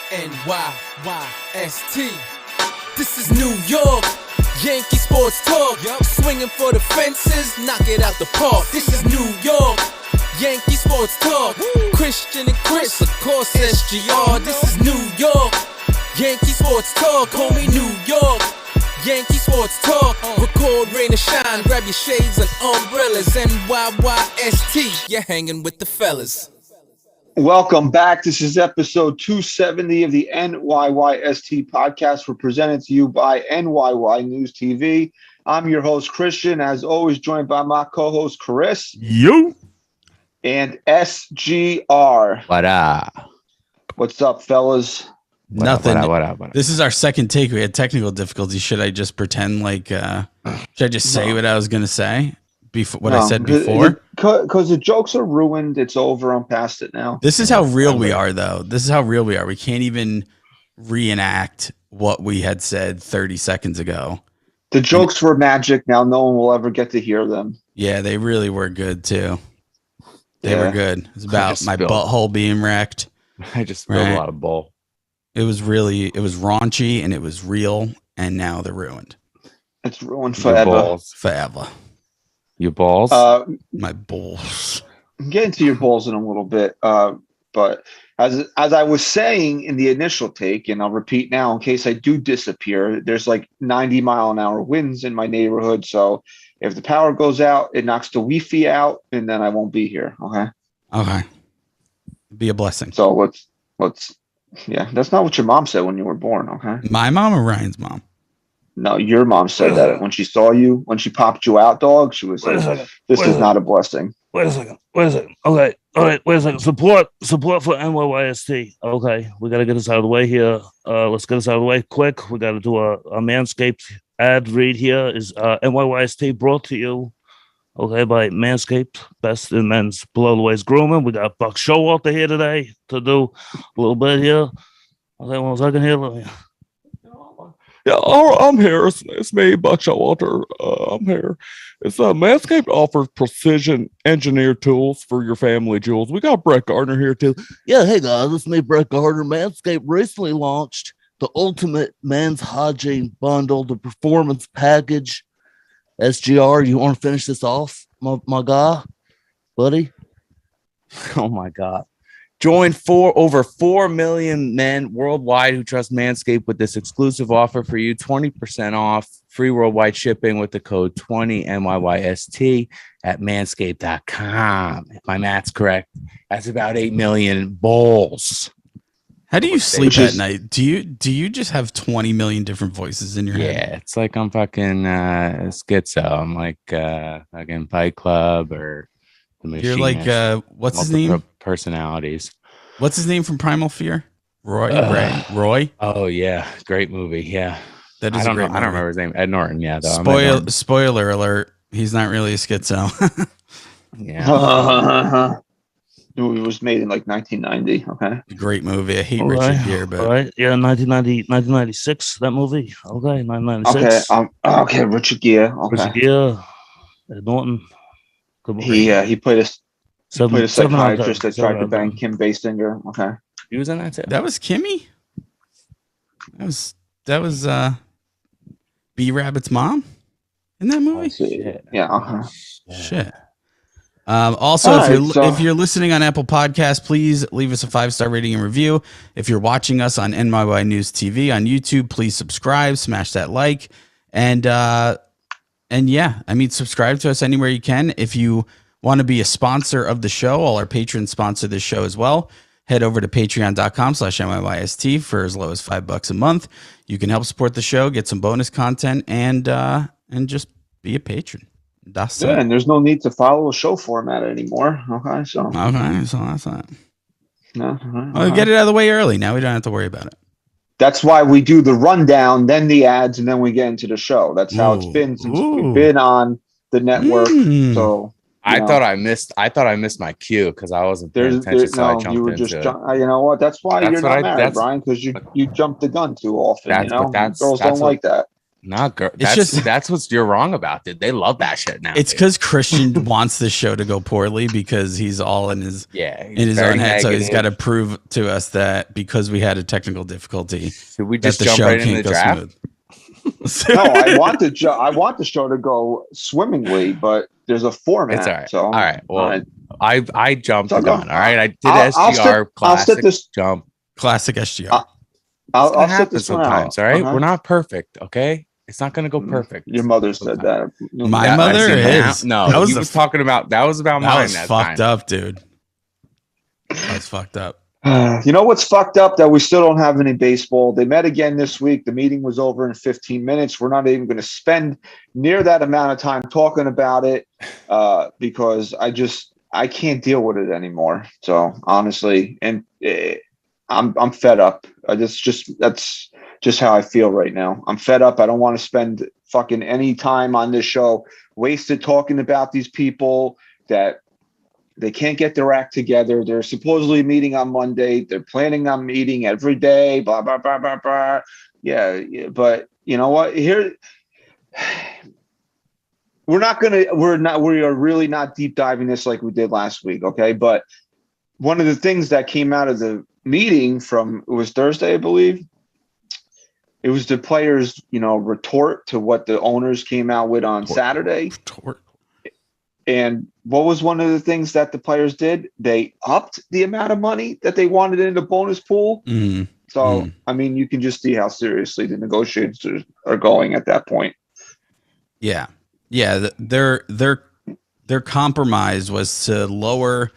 NYYST. This is New York. Yankee sports talk. Swinging for the fences, knock it out the park. This is New York. Yankee sports talk. Christian and Chris, of course SGR. This is New York. Yankee sports talk, homie, New York. Yankee sports talk. Record, rain or shine. Grab your shades and umbrellas. NYYST. You're hanging with the fellas. Welcome back. This is episode 270 of the NYYST podcast. We're presented to you by NYYNewsTV. I'm your host, Christian, as always, joined by my co-host, Chris. Yo. And SGR. What up? What's up, fellas? Nothing. What up? This is our second take. We had technical difficulties. Should I just pretend like, should I just say what I was going to say? I said before? Because the jokes are ruined. It's over. I'm past it now. This is how real we are, though. This is how real we are. We can't even reenact what we had said 30 seconds ago. The jokes were magic. Now no one will ever get to hear them. Yeah, they really were good, too. They were good. It's about my butthole being wrecked. I just spilled a lot of bull. It was raunchy, and it was real, and now they're ruined. It's ruined forever. Forever. Your balls? My balls. I'm getting to your balls in a little bit. But as I was saying in the initial take, and I'll repeat now in case I do disappear, there's like 90-mile-an-hour winds in my neighborhood. So if the power goes out, it knocks the Wi-Fi out, and then I won't be here. Okay. Be a blessing. So let's yeah, that's not what your mom said when you were born. Okay. My mom or Ryan's mom? No, your mom said that when she saw you, when she popped you out, dog, she was like, this is not a blessing. Wait a second. Okay. All right. Wait a second. Support for NYYST. Okay. We got to get this out of the way here. Let's get this out of the way quick. We got to do a Manscaped ad read here. Is NYYST brought to you, okay, by Manscaped, best in men's below the waist grooming. We got Buck Showalter here today to do a little bit here. Okay, 1 second here. Yeah, I'm here. It's me, Buck Showalter. I'm here. It's Manscaped offers precision engineered tools for your family jewels. We got Brett Gardner here too. Yeah, hey guys, it's me, Brett Gardner. Manscaped recently launched the Ultimate Men's Hygiene Bundle, the Performance Package. SGR, you want to finish this off, my guy, buddy? Oh my God. Join over 4 million men worldwide who trust Manscaped with this exclusive offer for you. 20% off, free worldwide shipping with the code 20NYYST at manscaped.com. If my math's correct, that's about 8 million balls. How do you sleep at night? Do you just have 20 million different voices in your head? Yeah, it's like I'm fucking schizo. I'm like fucking Fight Club or the Machinist. You're like what's his name? Personalities. What's his name from Primal Fear? Roy? Oh yeah, great movie. Yeah, that is a great movie. I don't remember his name. Ed Norton. Yeah, though. Spoiler alert. He's not really a schizo. Yeah. It was made in like 1990. Okay. Great movie. I hate Richard Gere, but all right. Yeah, 1996. That movie. Okay, 1996. Okay. Richard Gere. Okay. Richard Gere. Ed Norton. He played a psychiatrist that tried to bang Kim Basinger. Okay. He was in that too. That was Kimmy? That was B Rabbit's mom in that movie? Yeah. Okay. Shit. Also, if you're listening on Apple Podcasts, please leave us a 5-star rating and review. If you're watching us on NYY News TV on YouTube, please subscribe, smash that like, and yeah, I mean, subscribe to us anywhere you can. If you want to be a sponsor of the show, all our patrons sponsor this show as well. Head over to patreon.com/NYYST for as low as $5 a month. You can help support the show, get some bonus content, and just be a patron. That's it. And there's no need to follow a show format anymore. Okay, so that's that. No, well, get it out of the way early. Now we don't have to worry about it. That's why we do the rundown, then the ads, and then we get into the show. That's how it's been since we've been on the network. So I thought I missed my cue because I wasn't paying attention. So I jumped you were into just it. you know what? That's why you're not married, Brian, because you jumped the gun too often. Girls don't like that. Not girl. It's That's what you're wrong about, dude. They love that shit now. It's because Christian wants the show to go poorly because he's all in his own head. So he's got to prove to us that because we had a technical difficulty, should we just jump right into the draft? No, I want the show to go swimmingly, but there's a format. It's all right. So all right. Well, I jumped the gun. All right. I did SGR classic jump. Classic SGR. I'll set this sometimes. All right. We're not perfect. Okay. It's not going to go perfect. Your mother said that. My mother is. No, that was talking about. That was about mine. That was fucked up, dude. That was fucked up. You know what's fucked up? That we still don't have any baseball. They met again this week. The meeting was over in 15 minutes. We're not even going to spend near that amount of time talking about it because I can't deal with it anymore. So honestly, and I'm fed up. That's just how I feel right now. I'm fed up. I don't want to spend fucking any time on this show wasted talking about these people that they can't get their act together. They're supposedly meeting on Monday. They're planning on meeting every day, blah, blah, blah, blah, blah. Yeah. But you know what? Here, we are really not deep diving this like we did last week. Okay. But one of the things that came out of the meeting it was Thursday, I believe. It was the players, retort to what the owners came out with on Saturday. And what was one of the things that the players did? They upped the amount of money that they wanted in the bonus pool. So, I mean, you can just see how seriously the negotiations are going at that point. Yeah. Yeah. Their compromise was to lower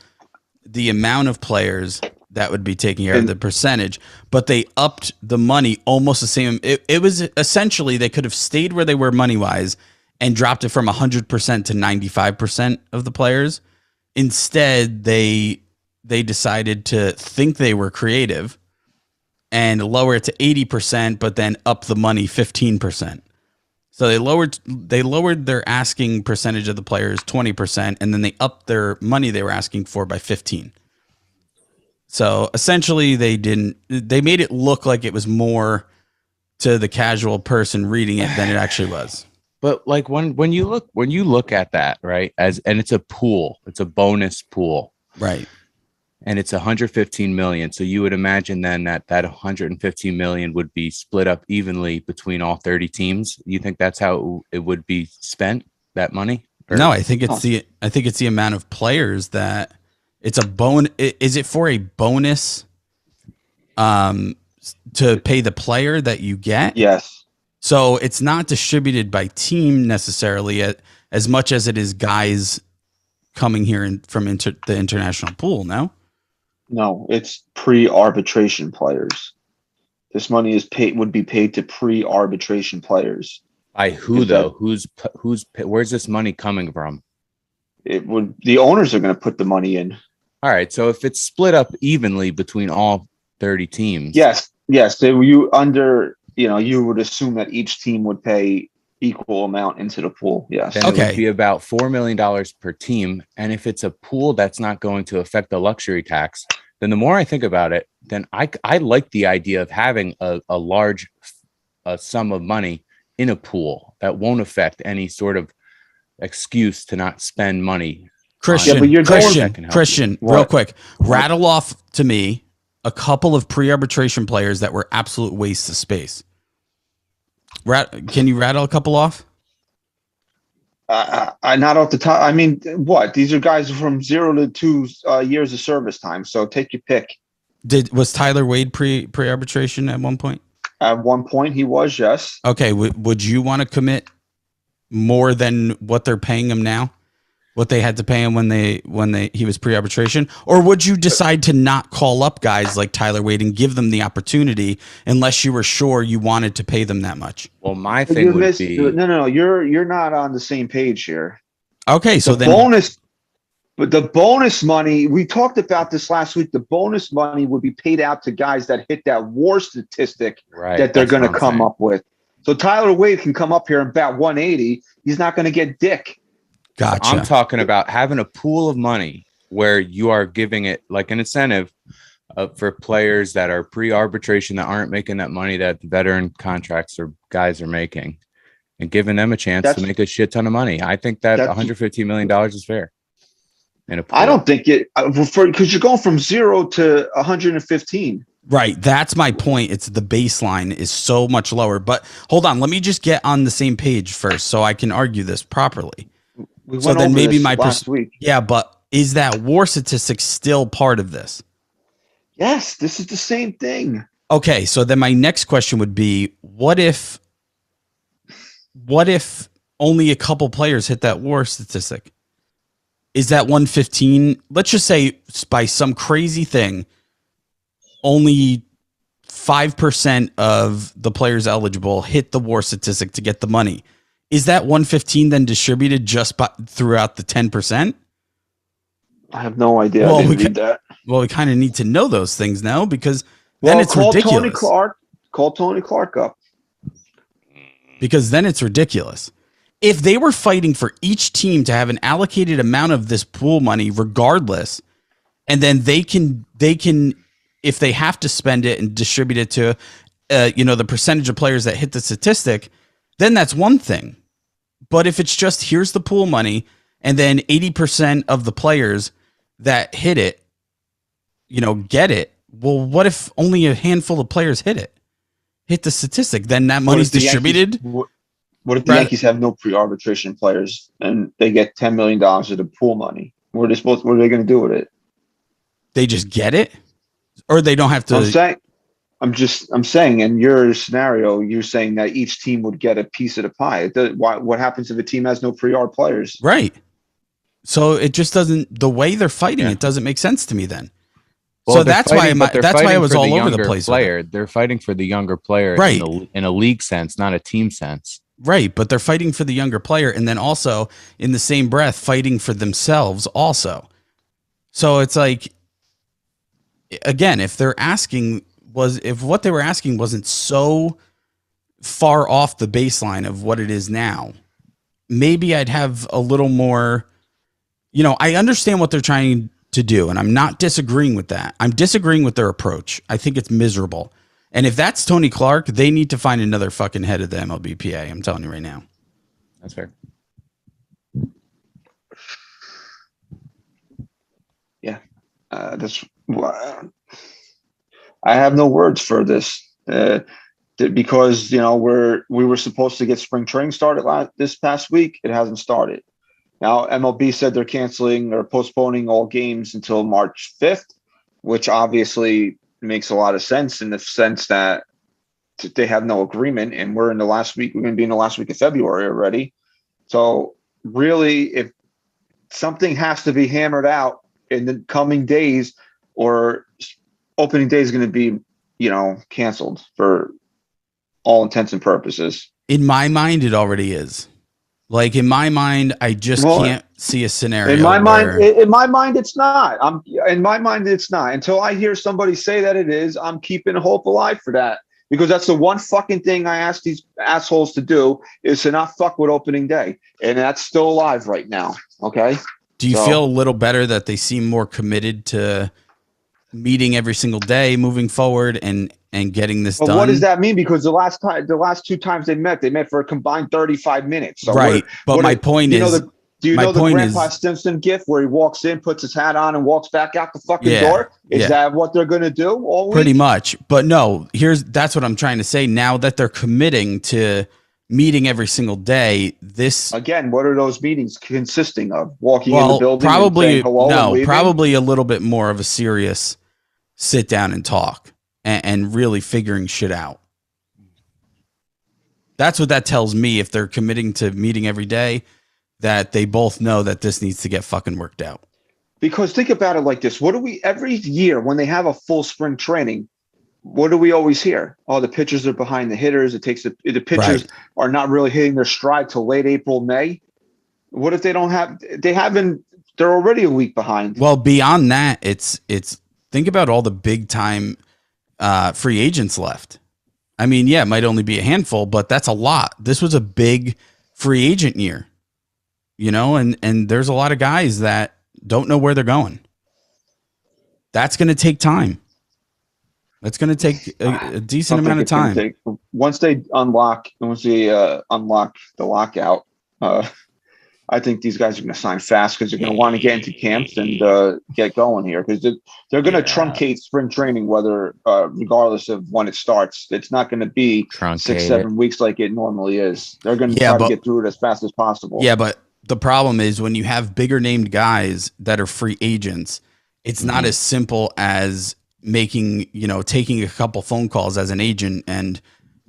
the amount of players that would be taking care of the percentage, but they upped the money almost the same. It was essentially, they could have stayed where they were money-wise and dropped it from 100% to 95% of the players. Instead, they decided to think they were creative and lower it to 80%, but then up the money 15%. So they lowered their asking percentage of the players 20%, and then they upped their money they were asking for by 15%. So essentially they made it look like it was more to the casual person reading it than it actually was. But like when you look at that, right, and it's a pool, it's a bonus pool. Right. And it's 115 million. So you would imagine then that 115 million would be split up evenly between all 30 teams. You think that's how it would be spent, that money? Or? No, I think it's the amount of players that it's a bonus. Is it for a bonus to pay the player that you get? Yes. So it's not distributed by team necessarily as much as it is guys coming here from the international pool. No, it's pre-arbitration players. This money would be paid to pre-arbitration players. By who though? Where's this money coming from? The owners are going to put the money in. All right. So if it's split up evenly between all 30 teams. Yes. You would assume that each team would pay equal amount into the pool. Yes. Then it would be about $4 million per team. And if it's a pool that's not going to affect the luxury tax, then the more I think about it, then I like the idea of having a large sum of money in a pool that won't affect any sort of excuse to not spend money. Christian, real quick, rattle off to me a couple of pre-arbitration players that were absolute wastes of space. Can you rattle a couple off? Not off the top. I mean, what? These are guys from 0 to 2 years of service time. So take your pick. Was Tyler Wade pre-arbitration at one point? At one point, he was. Yes. Okay. Would you want to commit more than what they're paying him now? What they had to pay him when he was pre-arbitration, or would you decide to not call up guys like Tyler Wade and give them the opportunity unless you were sure you wanted to pay them that much? Well, my thing would be no. You're not on the same page here. Okay, so the bonus money, we talked about this last week. The bonus money would be paid out to guys that hit that WAR statistic that they're going to come up with. So Tyler Wade can come up here and bat 180. He's not going to get dick. Gotcha. I'm talking about having a pool of money where you are giving it like an incentive for players that are pre-arbitration that aren't making that money that the veteran contracts or guys are making. and giving them a chance to make a shit ton of money. I think that $115 million is fair. I don't think it because you're going from 0 to 115. Right. That's my point. It's the baseline is so much lower. But hold on. Let me just get on the same page first so I can argue this properly. So then maybe my last week. Yeah, but is that WAR statistic still part of this? Yes, this is the same thing. Okay, so then my next question would be, what if only a couple players hit that WAR statistic? Is that 115? Let's just say by some crazy thing, only 5% of the players eligible hit the WAR statistic to get the money. Is that 115 then distributed just throughout the 10%? I have no idea. Well, I didn't read that. Well, we kind of need to know those things now because then it's ridiculous. Call Tony Clark up. Because then it's ridiculous. If they were fighting for each team to have an allocated amount of this pool money regardless, and then they can if they have to spend it and distribute it to the percentage of players that hit the statistic, then that's one thing. But if it's just here's the pool money and then 80% of the players that hit it, get it. Well, what if only a handful of players hit the statistic? Then that money's distributed. What if the Yankees have no pre-arbitration players and they get $10 million of the pool money? What are they going to do with it? They just get it, or they don't have to. I'm saying in your scenario, you're saying that each team would get a piece of the pie. What happens if a team has no pre-arb players? Right. So it just doesn't. The way they're fighting, it doesn't make sense to me then. Well, so that's why I was all over the place. They're fighting for the younger player, right? In a league sense, not a team sense. Right, but they're fighting for the younger player, and then also in the same breath fighting for themselves also. So it's like, again, if what they were asking wasn't so far off the baseline of what it is now, maybe I'd have a little more. I understand what they're trying to do, and I'm not disagreeing with that. I'm disagreeing with their approach. I think it's miserable. And if that's Tony Clark, they need to find another fucking head of the MLBPA. I'm telling you right now. That's fair. Yeah. I have no words for this because, we were supposed to get spring training started this past week. It hasn't started. Now, MLB said they're canceling or postponing all games until March 5th, which obviously makes a lot of sense in the sense that they have no agreement, and we're in the last week. We're going to be in the last week of February already. So really, if something has to be hammered out in the coming days, or opening day is going to be, canceled for all intents and purposes. In my mind, it already is. Like in my mind, I just can't see a scenario. In my mind, it's not. In my mind, it's not. Until I hear somebody say that it is, I'm keeping hope alive for that. Because that's the one fucking thing I ask these assholes to do is to not fuck with opening day. And that's still alive right now. Okay. Do you feel a little better that they seem more committed to meeting every single day moving forward and getting this done? What does that mean? Because the last two times they met for a combined 35 minutes. So right. My point is, do you know the Grandpa Simpson gif where he walks in, puts his hat on, and walks back out the fucking door? Is that what they're going to do all week? Pretty much. But no, that's what I'm trying to say. Now that they're committing to meeting every single day, this again, what are those meetings consisting of? Walking in the building, probably and saying hello, and probably a little bit more of a serious sit down and talk and really figuring shit out. That's what that tells me. If they're committing to meeting every day, that they both know that this needs to get fucking worked out. Because think about it like this. Every year when they have a full spring training, what do we always hear? Oh, the pitchers are behind the hitters. The pitchers are not really hitting their stride till late April, May. What if they're already a week behind? Well, beyond that, it's think about all the big time free agents left. I mean, it might only be a handful, but that's a lot. This was a big free agent year, and there's a lot of guys that don't know where they're going. That's going to take time. It's going to take a decent amount of time. Once they unlock the lockout, I think these guys are going to sign fast because they're going to want to get into camps and get going here because they're going to truncate spring training, whether regardless of when it starts. It's not going to be 6-7 weeks like it normally is. They're going to try to get through it as fast as possible. Yeah, but the problem is when you have bigger named guys that are free agents, it's not as simple as taking a couple phone calls as an agent and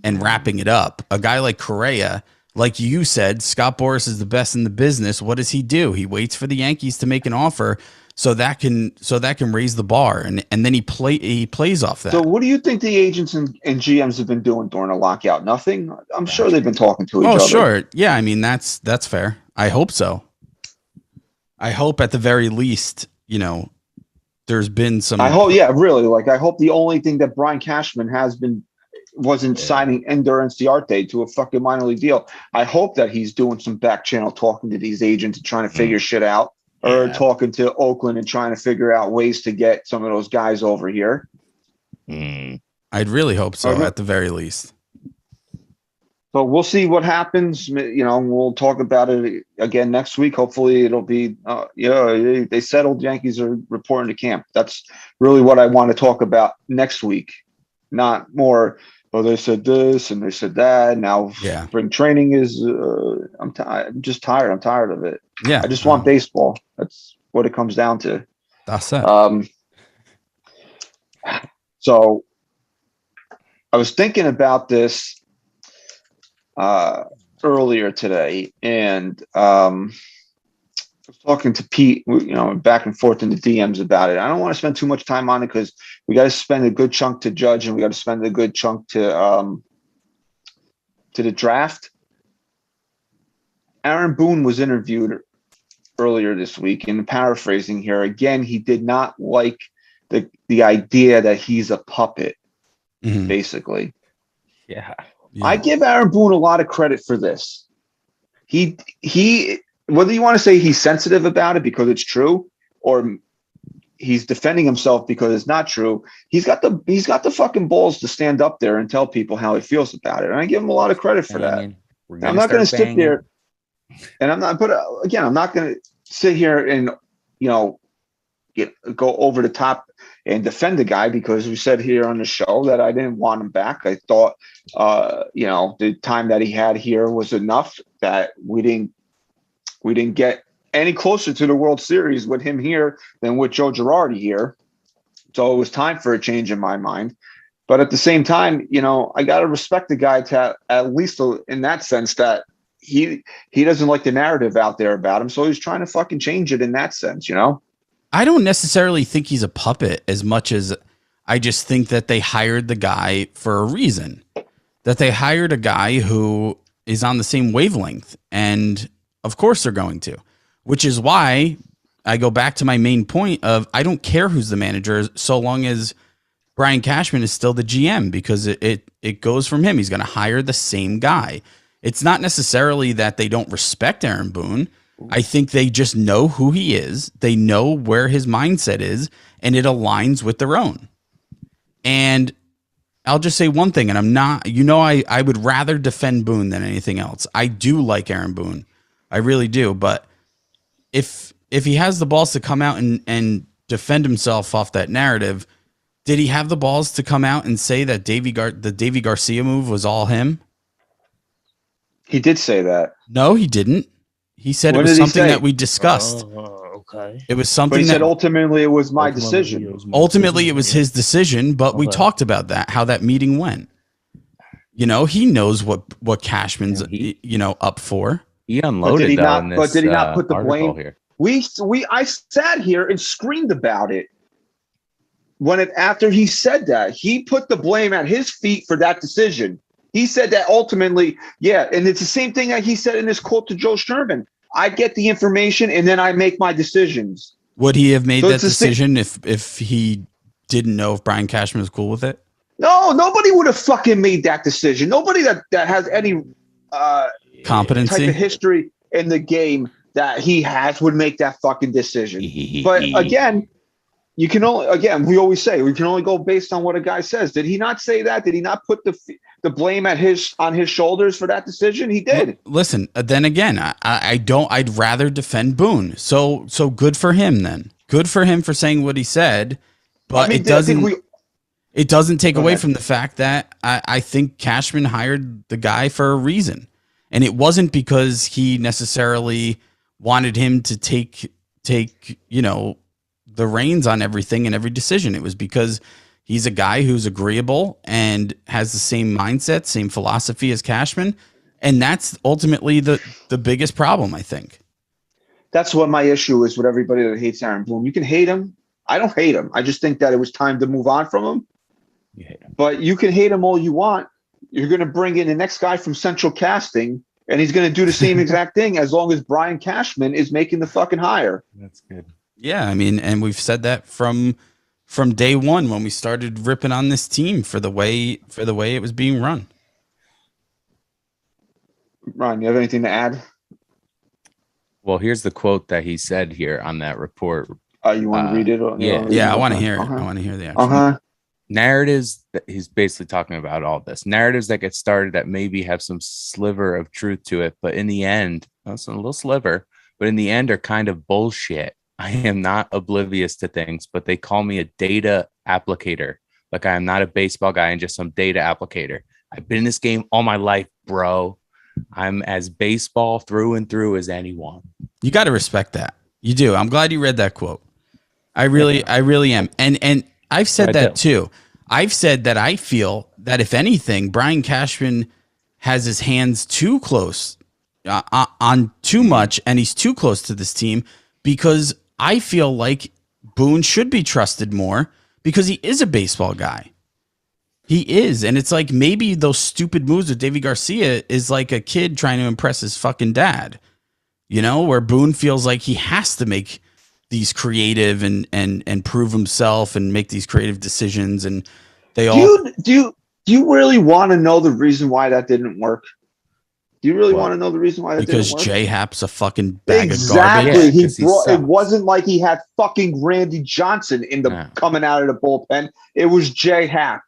wrapping it up. A guy like Correa, like you said, Scott Boras is the best in the business. What does he do? He waits for the Yankees to make an offer so that can raise the bar, and then he plays off that. So what do you think the agents and GMs have been doing during a lockout? Nothing. I'm sure they've been talking to each other. Oh, sure. Yeah, I mean that's fair. I hope so. I hope at the very least, there's been some. I hope, really. Like I hope the only thing that Brian Cashman wasn't signing Ender and Ciarte to a fucking minor league deal. I hope that he's doing some back channel talking to these agents and trying to figure shit out, or talking to Oakland and trying to figure out ways to get some of those guys over here. I'd really hope so, at the very least. So we'll see what happens. We'll talk about it again next week. Hopefully it'll be, they settled. Yankees are reporting to camp. That's really what I want to talk about next week. Not more, they said this and they said that. Now spring training is, I'm just tired. I'm tired of it. Yeah. I just want baseball. That's what it comes down to. That's it. So I was thinking about this earlier today, and I was talking to Pete, back and forth in the DMs about it. I don't want to spend too much time on it because we got to spend a good chunk to Judge, and we got to spend a good chunk to the draft. Aaron Boone was interviewed earlier this week, and paraphrasing here again, he did not like the idea that he's a puppet, basically. Yeah. I give Aaron Boone a lot of credit for this. He whether you want to say he's sensitive about it because it's true, or he's defending himself because it's not true, he's got the fucking balls to stand up there and tell people how he feels about it. And I give him a lot of credit for that. I'm not going to sit there, and I'm not going to sit here and go over the top and defend the guy, because we said here on the show that I didn't want him back. I thought, the time that he had here was enough, that we didn't get any closer to the World Series with him here than with Joe Girardi here. So it was time for a change in my mind. But at the same time, I got to respect the guy to at least in that sense that he doesn't like the narrative out there about him. So he's trying to fucking change it in that sense, I don't necessarily think he's a puppet as much as I just think that they hired the guy for a reason, that they hired a guy who is on the same wavelength. And of course they're going to, which is why I go back to my main point of I don't care who's the manager so long as Brian Cashman is still the GM, because it goes from him. He's going to hire the same guy. It's not necessarily that they don't respect Aaron Boone. I think they just know who he is. They know where his mindset is, and it aligns with their own. And I'll just say one thing, and I'm not, I would rather defend Boone than anything else. I do like Aaron Boone. I really do. But if he has the balls to come out and defend himself off that narrative, did he have the balls to come out and say that the Davy Garcia move was all him? He did say that. No, he didn't. He said it was something that we discussed. Okay. It was something he said ultimately it was my decision. Ultimately, it was his decision, but we talked about how that meeting went. He knows what Cashman's up for. He unloaded but did he not put the blame here? I sat here and screamed about it after he said that. He put the blame at his feet for that decision. He said that ultimately, and it's the same thing that he said in his quote to Joe Sherman. I get the information and then I make my decisions. Would he have made that decision if he didn't know if Brian Cashman was cool with it? No, nobody would have fucking made that decision. Nobody that has any competency, type of history in the game that he has would make that fucking decision. But again, you can only, again, we always say we can only go based on what a guy says. Did he not say that? Did he not put the blame on his shoulders for that decision? He did. Listen, then again, I'd rather defend Boone. So good for him then. Good for him for saying what he said, but it doesn't take away from the fact that I think Cashman hired the guy for a reason. And it wasn't because he necessarily wanted him to take, the reins on everything and every decision. It was because he's a guy who's agreeable and has the same mindset, same philosophy as Cashman. And that's ultimately the biggest problem, I think. That's what my issue is with everybody that hates Aaron Boone. You can hate him. I don't hate him. I just think that it was time to move on from him. You hate him. But you can hate him all you want. You're going to bring in the next guy from Central Casting, and he's going to do the same exact thing as long as Brian Cashman is making the fucking hire. That's good. Yeah, I mean, and we've said that from day one when we started ripping on this team for the way it was being run. Ryan, you have anything to add? Well, here's the quote that he said here on that report. You want to read it? Yeah, I want to hear it. I want to hear the actual. Narratives that he's basically talking about all this. Narratives that get started that maybe have some sliver of truth to it, but in the end, that's a little sliver, but in the end are kind of bullshit. I am not oblivious to things, but they call me a data applicator. Like I am not a baseball guy and just some data applicator. I've been in this game all my life, bro. I'm as baseball through and through as anyone. You got to respect that. You do. I'm glad you read that quote. I really am. And I've said that too. I've said that I feel that if anything, Brian Cashman has his hands too close on too much, and he's too close to this team because I feel like Boone should be trusted more because he is a baseball guy. He is. And it's like maybe those stupid moves with Davy Garcia is like a kid trying to impress his fucking dad, where Boone feels like he has to make these creative and prove himself and make these creative decisions. And they do you really want to know the reason why that didn't work? Do you really want to know the reason why that didn't work? Because J-Hap's a fucking bag of garbage. Exactly. It wasn't like he had fucking Randy Johnson coming out of the bullpen. It was J-Hap.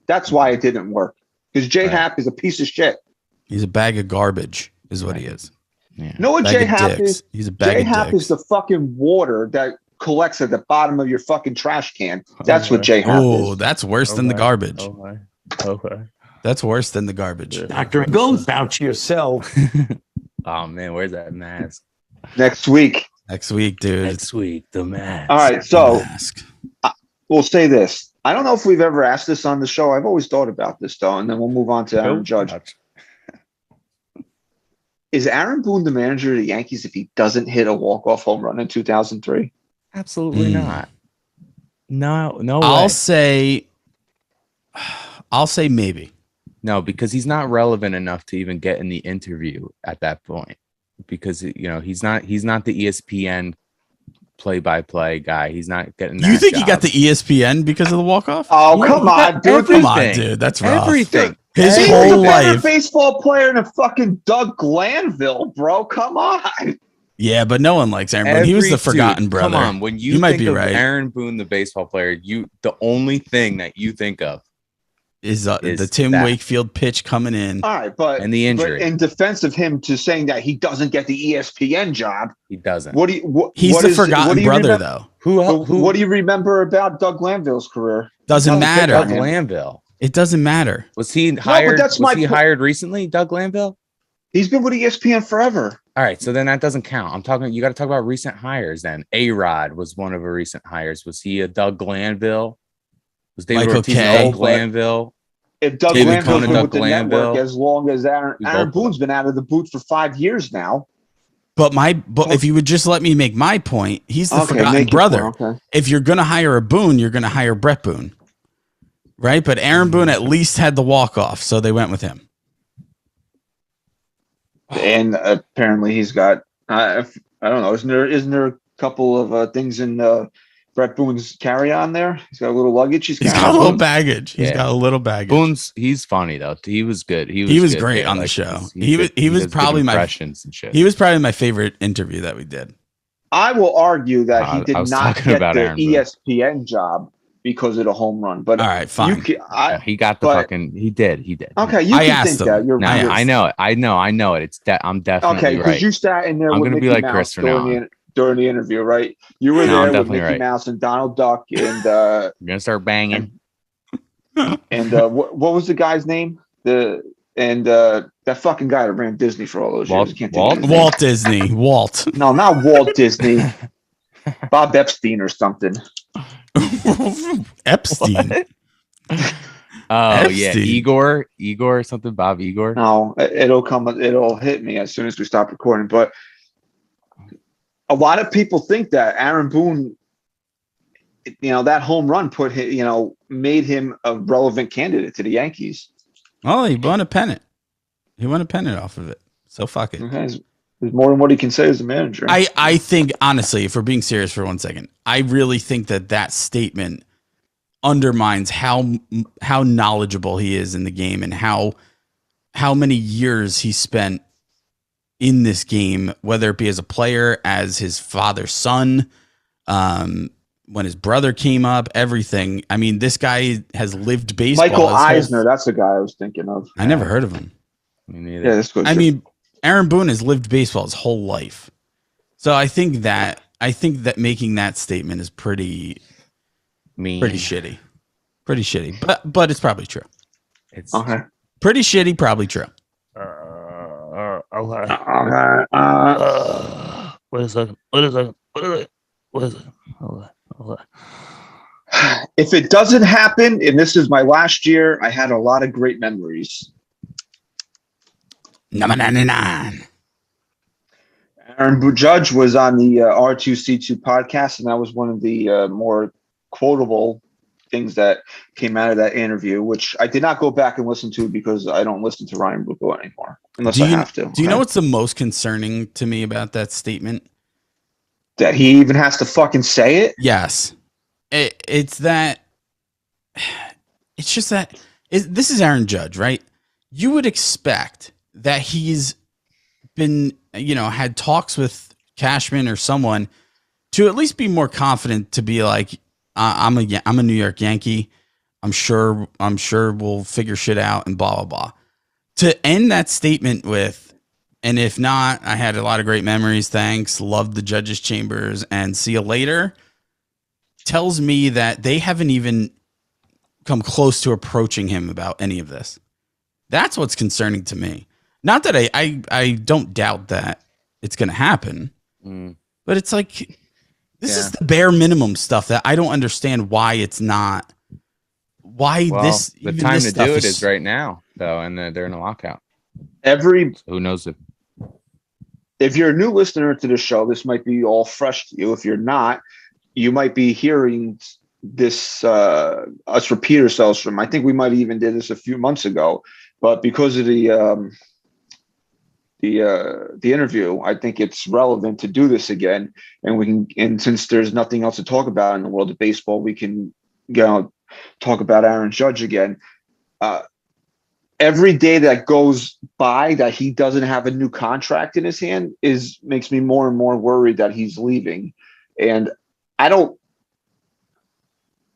That's why it didn't work. Because J-Hap is a piece of shit. He's a bag of garbage, is what he is. Yeah. Know what J-Hap is? He's a bag of dicks. J-Hap is the fucking water that collects at the bottom of your fucking trash can. That's what J-Hap is. Oh, that's worse than the garbage. Okay. That's worse than the garbage. Doctor, go about yourself. Oh man, where's that mask? Next week, dude. Next week, the mask. All right, so we'll say this. I don't know if we've ever asked this on the show. I've always thought about this though, and then we'll move on to Aaron Judge. Is Aaron Boone the manager of the Yankees if he doesn't hit a walk-off home run in 2003? Absolutely not. No way. I'll say maybe. No, because he's not relevant enough to even get in the interview at that point. Because he's not the ESPN play-by-play guy. He's not getting that. You think he got the ESPN because of the walk-off? Oh, come on, dude. Come on, dude. That's rough. Everything. His He's whole a better life. baseball player than fucking Doug Glanville, bro. Come on. Yeah, but no one likes Aaron Boone. He was the forgotten brother. Come on, when you might think be of right. Aaron Boone, the baseball player, the only thing that you think of is the Tim Wakefield pitch coming in. All right, but and the injury. But in defense of him to saying that he doesn't get the ESPN job, he doesn't. He's the forgotten brother, though. Who? What do you remember about Doug Glanville's career? Doesn't matter. Doug Glanville. It doesn't matter. Was he hired? Was he hired recently, Doug Glanville? He's been with ESPN forever. All right, so then that doesn't count. I'm talking. You got to talk about recent hires. Then A-Rod was one of the recent hires. Was he a Doug Glanville? Was David Ortiz Doug Glanville? If Doug Glanville's been with the network as long as Aaron Boone's been out of the boot for 5 years now. But if you would just let me make my point, he's the forgotten brother. Okay. If you're gonna hire a Boone, you're gonna hire Brett Boone, right? But Aaron Boone at least had the walk-off, so they went with him. And apparently he's got I don't know. Isn't there a couple of things in Brett Boone's carry-on there? He's got a little luggage. He's got a little baggage. He's got a little baggage. He's funny though. He was good. He was great on the show. He was probably my favorite interview that we did. I will argue that he I did was not talking get about the Aaron Boone. ESPN job because of the home run. But all right, fine. He got the but- fucking. He did. Okay, you I can asked think him. that. You're No, right. I know it. I know it. I'm definitely Okay, because right. you sat in there I'm with gonna be Mickey like Chris Mouse from now during the interview, right? You were No, I'm there with definitely Mickey right. Mouse and Donald Duck and You're gonna start banging. what was the guy's name? That fucking guy that ran Disney for all those years. I can't think of his name. Walt Disney. Walt. No, not Walt Disney. Bob Epstein or something. Epstein. Oh Epstein. yeah, Igor, something. Bob Igor. No, it'll hit me as soon as we stop recording. But a lot of people think that Aaron Boone, that home run made him a relevant candidate to the Yankees. Oh, he won a pennant. He won a pennant off of it. So fuck it. Okay. There's more than what he can say as a manager. I think, honestly, if we're being serious for 1 second, I really think that statement undermines how knowledgeable he is in the game and how many years he spent in this game, whether it be as a player, as his father's son, when his brother came up, everything. I mean, this guy has lived baseball. Michael Eisner, that's the guy I was thinking of. I never heard of him. Me neither. Yeah, that's good. I mean, Aaron Boone has lived baseball his whole life. So I think that making that statement is pretty shitty. Pretty shitty. But it's probably true. It's okay. Pretty shitty, probably true. Okay. Wait a second. Okay. If it doesn't happen, and this is my last year, I had a lot of great memories. Number 99. Aaron Judge was on the R2C2 podcast, and that was one of the more quotable things that came out of that interview, which I did not go back and listen to because I don't listen to Ryan Bucco anymore, unless I have to. Do you know what's the most concerning to me about that statement? That he even has to fucking say it? Yes. It's that. It's just that. This is Aaron Judge, right? You would expect that he's been, had talks with Cashman or someone to at least be more confident to be like, I'm a New York Yankee. I'm sure we'll figure shit out and blah, blah, blah. To end that statement with, and if not, I had a lot of great memories. Thanks. Loved the judges' chambers and see you later. Tells me that they haven't even come close to approaching him about any of this. That's what's concerning to me. Not that I don't doubt that it's going to happen, but it's like, this is the bare minimum stuff that I don't understand why it's not. The time to do it is right now, though, and they're in a lockout. So who knows if you're a new listener to the show, this might be all fresh to you. If you're not, you might be hearing this us repeat ourselves from. I think we might even did this a few months ago, but because of the interview, I think it's relevant to do this again, and since there's nothing else to talk about in the world of baseball, we can talk about Aaron Judge again. Every day that goes by that he doesn't have a new contract in his hand makes me more and more worried that he's leaving. And I don't.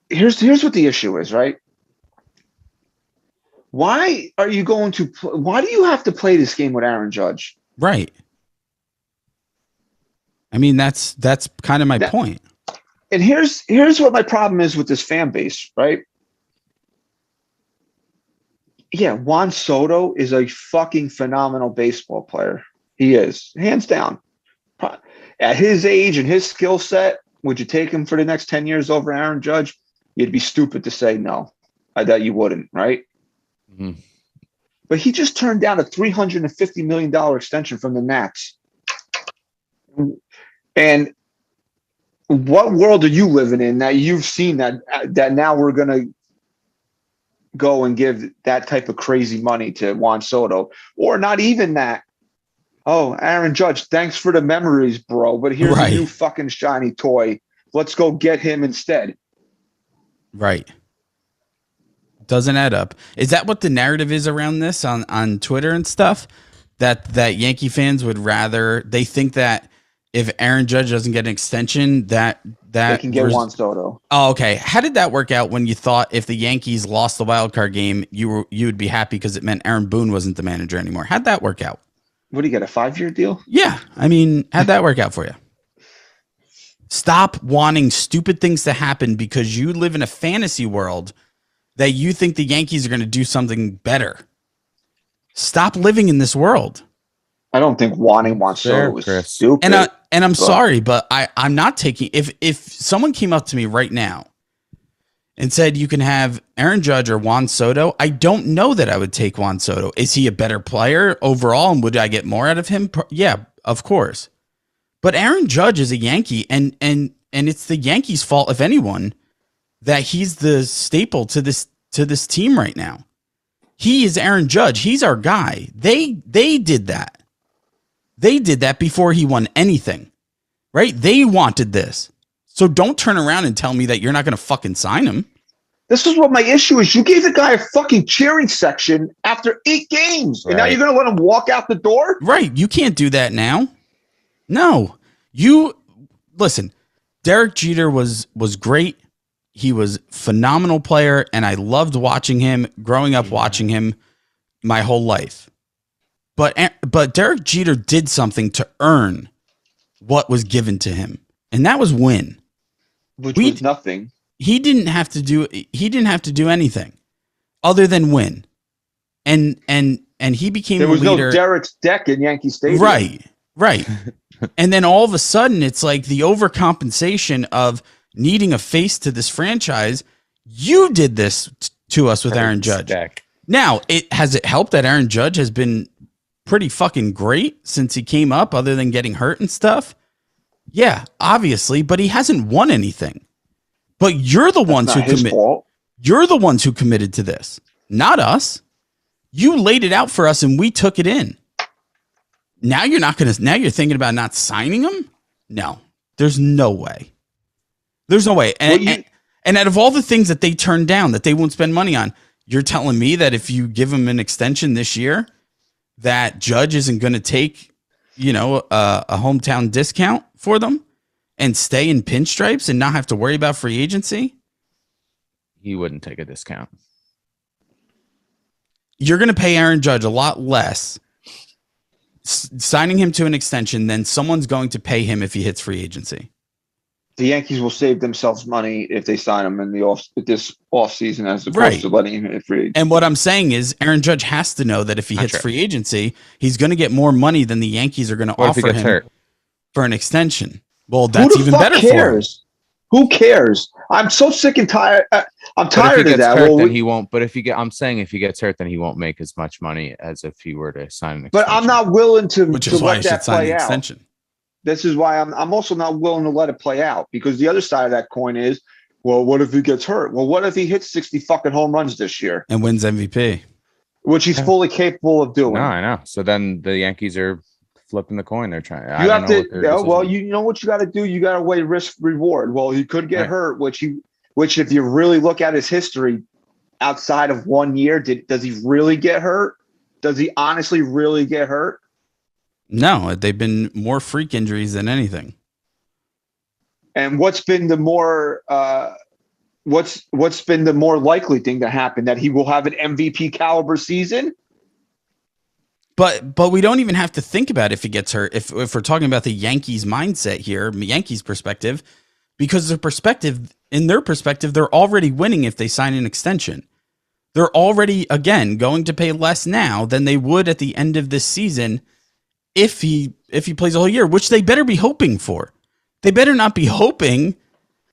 Here's what the issue is, right? Why are you going to? Why do you have to play this game with Aaron Judge? Right. I mean, that's kind of my point. And here's what my problem is with this fan base, right? Yeah, Juan Soto is a fucking phenomenal baseball player. He is, hands down. At his age and his skill set, would you take him for the next 10 years over Aaron Judge? You'd be stupid to say no. I bet you wouldn't, right? Mm-hmm. But he just turned down a $350 million extension from the Nats. And what world are you living in that you've seen that now we're going to go and give that type of crazy money to Juan Soto? Or not even that. Oh, Aaron Judge, thanks for the memories, bro, but here's a new fucking shiny toy. Let's go get him instead. Right. Doesn't add up. Is that what the narrative is around this on Twitter and stuff? That Yankee fans would rather, they think that if Aaron Judge doesn't get an extension, that They can get Juan Soto. Oh, okay. How did that work out when you thought if the Yankees lost the wild card game, you would be happy because it meant Aaron Boone wasn't the manager anymore? How'd that work out? What do you get, a 5-year deal? Yeah. I mean, how'd that work out for you? Stop wanting stupid things to happen because you live in a fantasy world that you think the Yankees are going to do something better. Stop living in this world. I don't think wanting Juan Soto was stupid. And I'm sorry, but I'm not taking if someone came up to me right now and said you can have Aaron Judge or Juan Soto, I don't know that I would take Juan Soto. Is he a better player overall, and would I get more out of him? Yeah, of course. But Aaron Judge is a Yankee, and it's the Yankees' fault, if anyone, that he's the staple to this team right now. He is Aaron Judge. He's our guy. They did that. They did that before he won anything, right? They wanted this. So don't turn around and tell me that you're not going to fucking sign him. This is what my issue is. You gave the guy a fucking cheering section after 8 games, and now you're going to let him walk out the door? Right. You can't do that now. No. Listen, Derek Jeter was great. He was a phenomenal player, and I loved watching him, growing up watching him my whole life. But Derek Jeter did something to earn what was given to him, and that was win. Which was nothing. He didn't have to do anything other than win. And he became there was the leader. No Derek's deck in Yankee Stadium. Right. And then all of a sudden it's like the overcompensation of needing a face to this franchise. You did this to us with Aaron Judge. Now, has it helped that Aaron Judge has been pretty fucking great since he came up, other than getting hurt and stuff? Yeah, obviously, but he hasn't won anything. But you're the ones who commit. You're the ones who committed to this, not us. You laid it out for us, and we took it in. Now you're not gonna. Now you're thinking about not signing him? No, there's no way. There's no way. And out of all the things that they turned down, that they won't spend money on, you're telling me that if you give him an extension this year, that Judge isn't going to take, a hometown discount for them and stay in pinstripes and not have to worry about free agency? He wouldn't take a discount. You're going to pay Aaron Judge a lot less signing him to an extension than someone's going to pay him if he hits free agency. The Yankees will save themselves money if they sign him in this offseason as opposed to letting him hit free agency. And what I'm saying is Aaron Judge has to know that if he hits free agency, he's going to get more money than the Yankees are going to offer him for an extension. Well, that's even better for him. Who cares? I'm so sick and tired. I'm tired of that. Hurt, then he won't. But if he gets hurt, then he won't make as much money as if he were to sign an extension. But I'm not willing to let that play out. Extension. This is why I'm also not willing to let it play out, because the other side of that coin is, well, what if he gets hurt? Well, what if he hits 60 fucking home runs this year and wins MVP, which he's fully capable of doing? No, I know. So then the Yankees are flipping the coin. They're trying. You have to. Well, you know what you got to do. You got to weigh risk reward. Well, he could get hurt, which if you really look at his history, outside of 1 year, does he really get hurt? Does he honestly really get hurt? No, they've been more freak injuries than anything. And what's been the more likely thing to happen? That he will have an MVP caliber season? But we don't even have to think about if he gets hurt. If we're talking about the Yankees mindset here, Yankees perspective, because in their perspective, they're already winning if they sign an extension. They're already, again, going to pay less now than they would at the end of this season if he plays a whole year, which they better be hoping for. They better not be hoping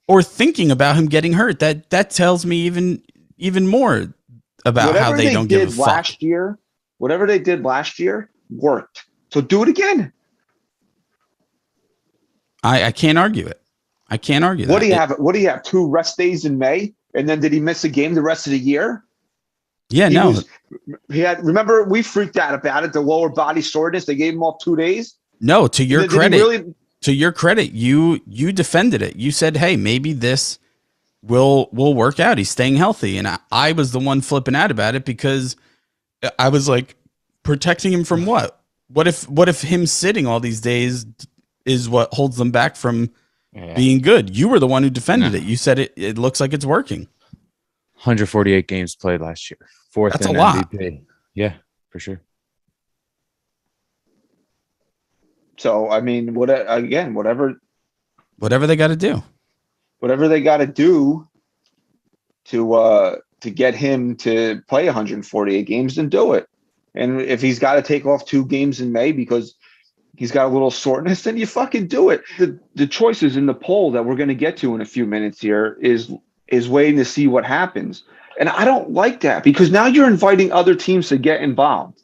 or thinking about him getting hurt. That tells me even more about how they don't give a fuck. Whatever they did last year worked. So do it again. I can't argue it. I can't argue that. What do you have? 2 rest days in May? And then did he miss a game the rest of the year? Yeah, Remember, we freaked out about it. The lower body soreness. They gave him off 2 days. No, to your credit, you defended it. You said, "Hey, maybe this will work out. He's staying healthy." And I was the one flipping out about it because I was like, protecting him from what? What if him sitting all these days is what holds them back from being good. You were the one who defended it. You said it looks like it's working. 148 games played last year. Fourth That's in a lot. MVP. Yeah, for sure. So I mean, whatever they got to do. Whatever they got to do to get him to play 148 games, then do it. And if he's got to take off 2 games in May because he's got a little soreness, then you fucking do it. The choices in the poll that we're going to get to in a few minutes here is waiting to see what happens. And I don't like that because now you're inviting other teams to get involved.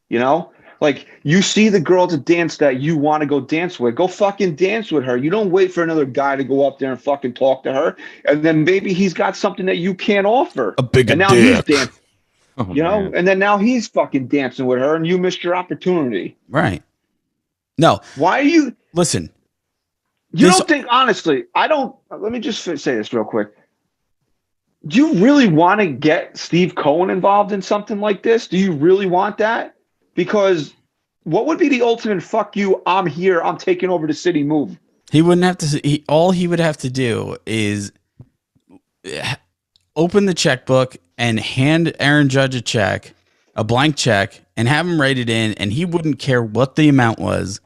You know, like you see the girl to dance that you want to go dance with, go fucking dance with her. You don't wait for another guy to go up there and fucking talk to her. And then maybe he's got something that you can't offer. A bigger and now dick. he's dancing, you know, and then now he's fucking dancing with her and you missed your opportunity. Right. No. Why are you listen? You don't think, honestly, let me just say this real quick. Do you really want to get Steve Cohen involved in something like this? Do you really want that? Because what would be the ultimate fuck you, I'm here, I'm taking over the city move? He wouldn't have to. All he would have to do is open the checkbook and hand Aaron Judge a blank check, and have him write it in, and he wouldn't care what the amount was.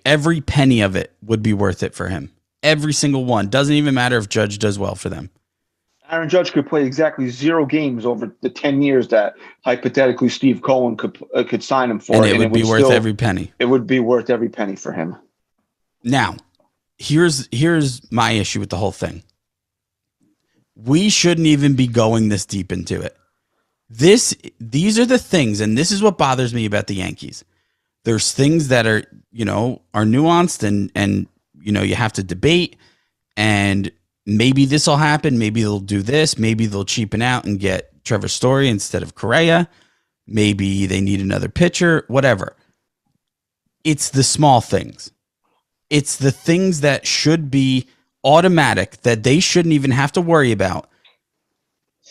Every penny of it would be worth it for him. Every single one. Doesn't even matter if Judge does well for them. Aaron Judge could play exactly 0 games over the 10 years that hypothetically Steve Cohen could sign him for. And it would be worth every penny. It would be worth every penny for him. Now, here's my issue with the whole thing. We shouldn't even be going this deep into it. These are the things, and this is what bothers me about the Yankees. There's things that are nuanced and you have to debate, and maybe this will happen. Maybe they'll do this. Maybe they'll cheapen out and get Trevor Story instead of Correa. Maybe they need another pitcher, whatever. It's the small things. It's the things that should be automatic, that they shouldn't even have to worry about,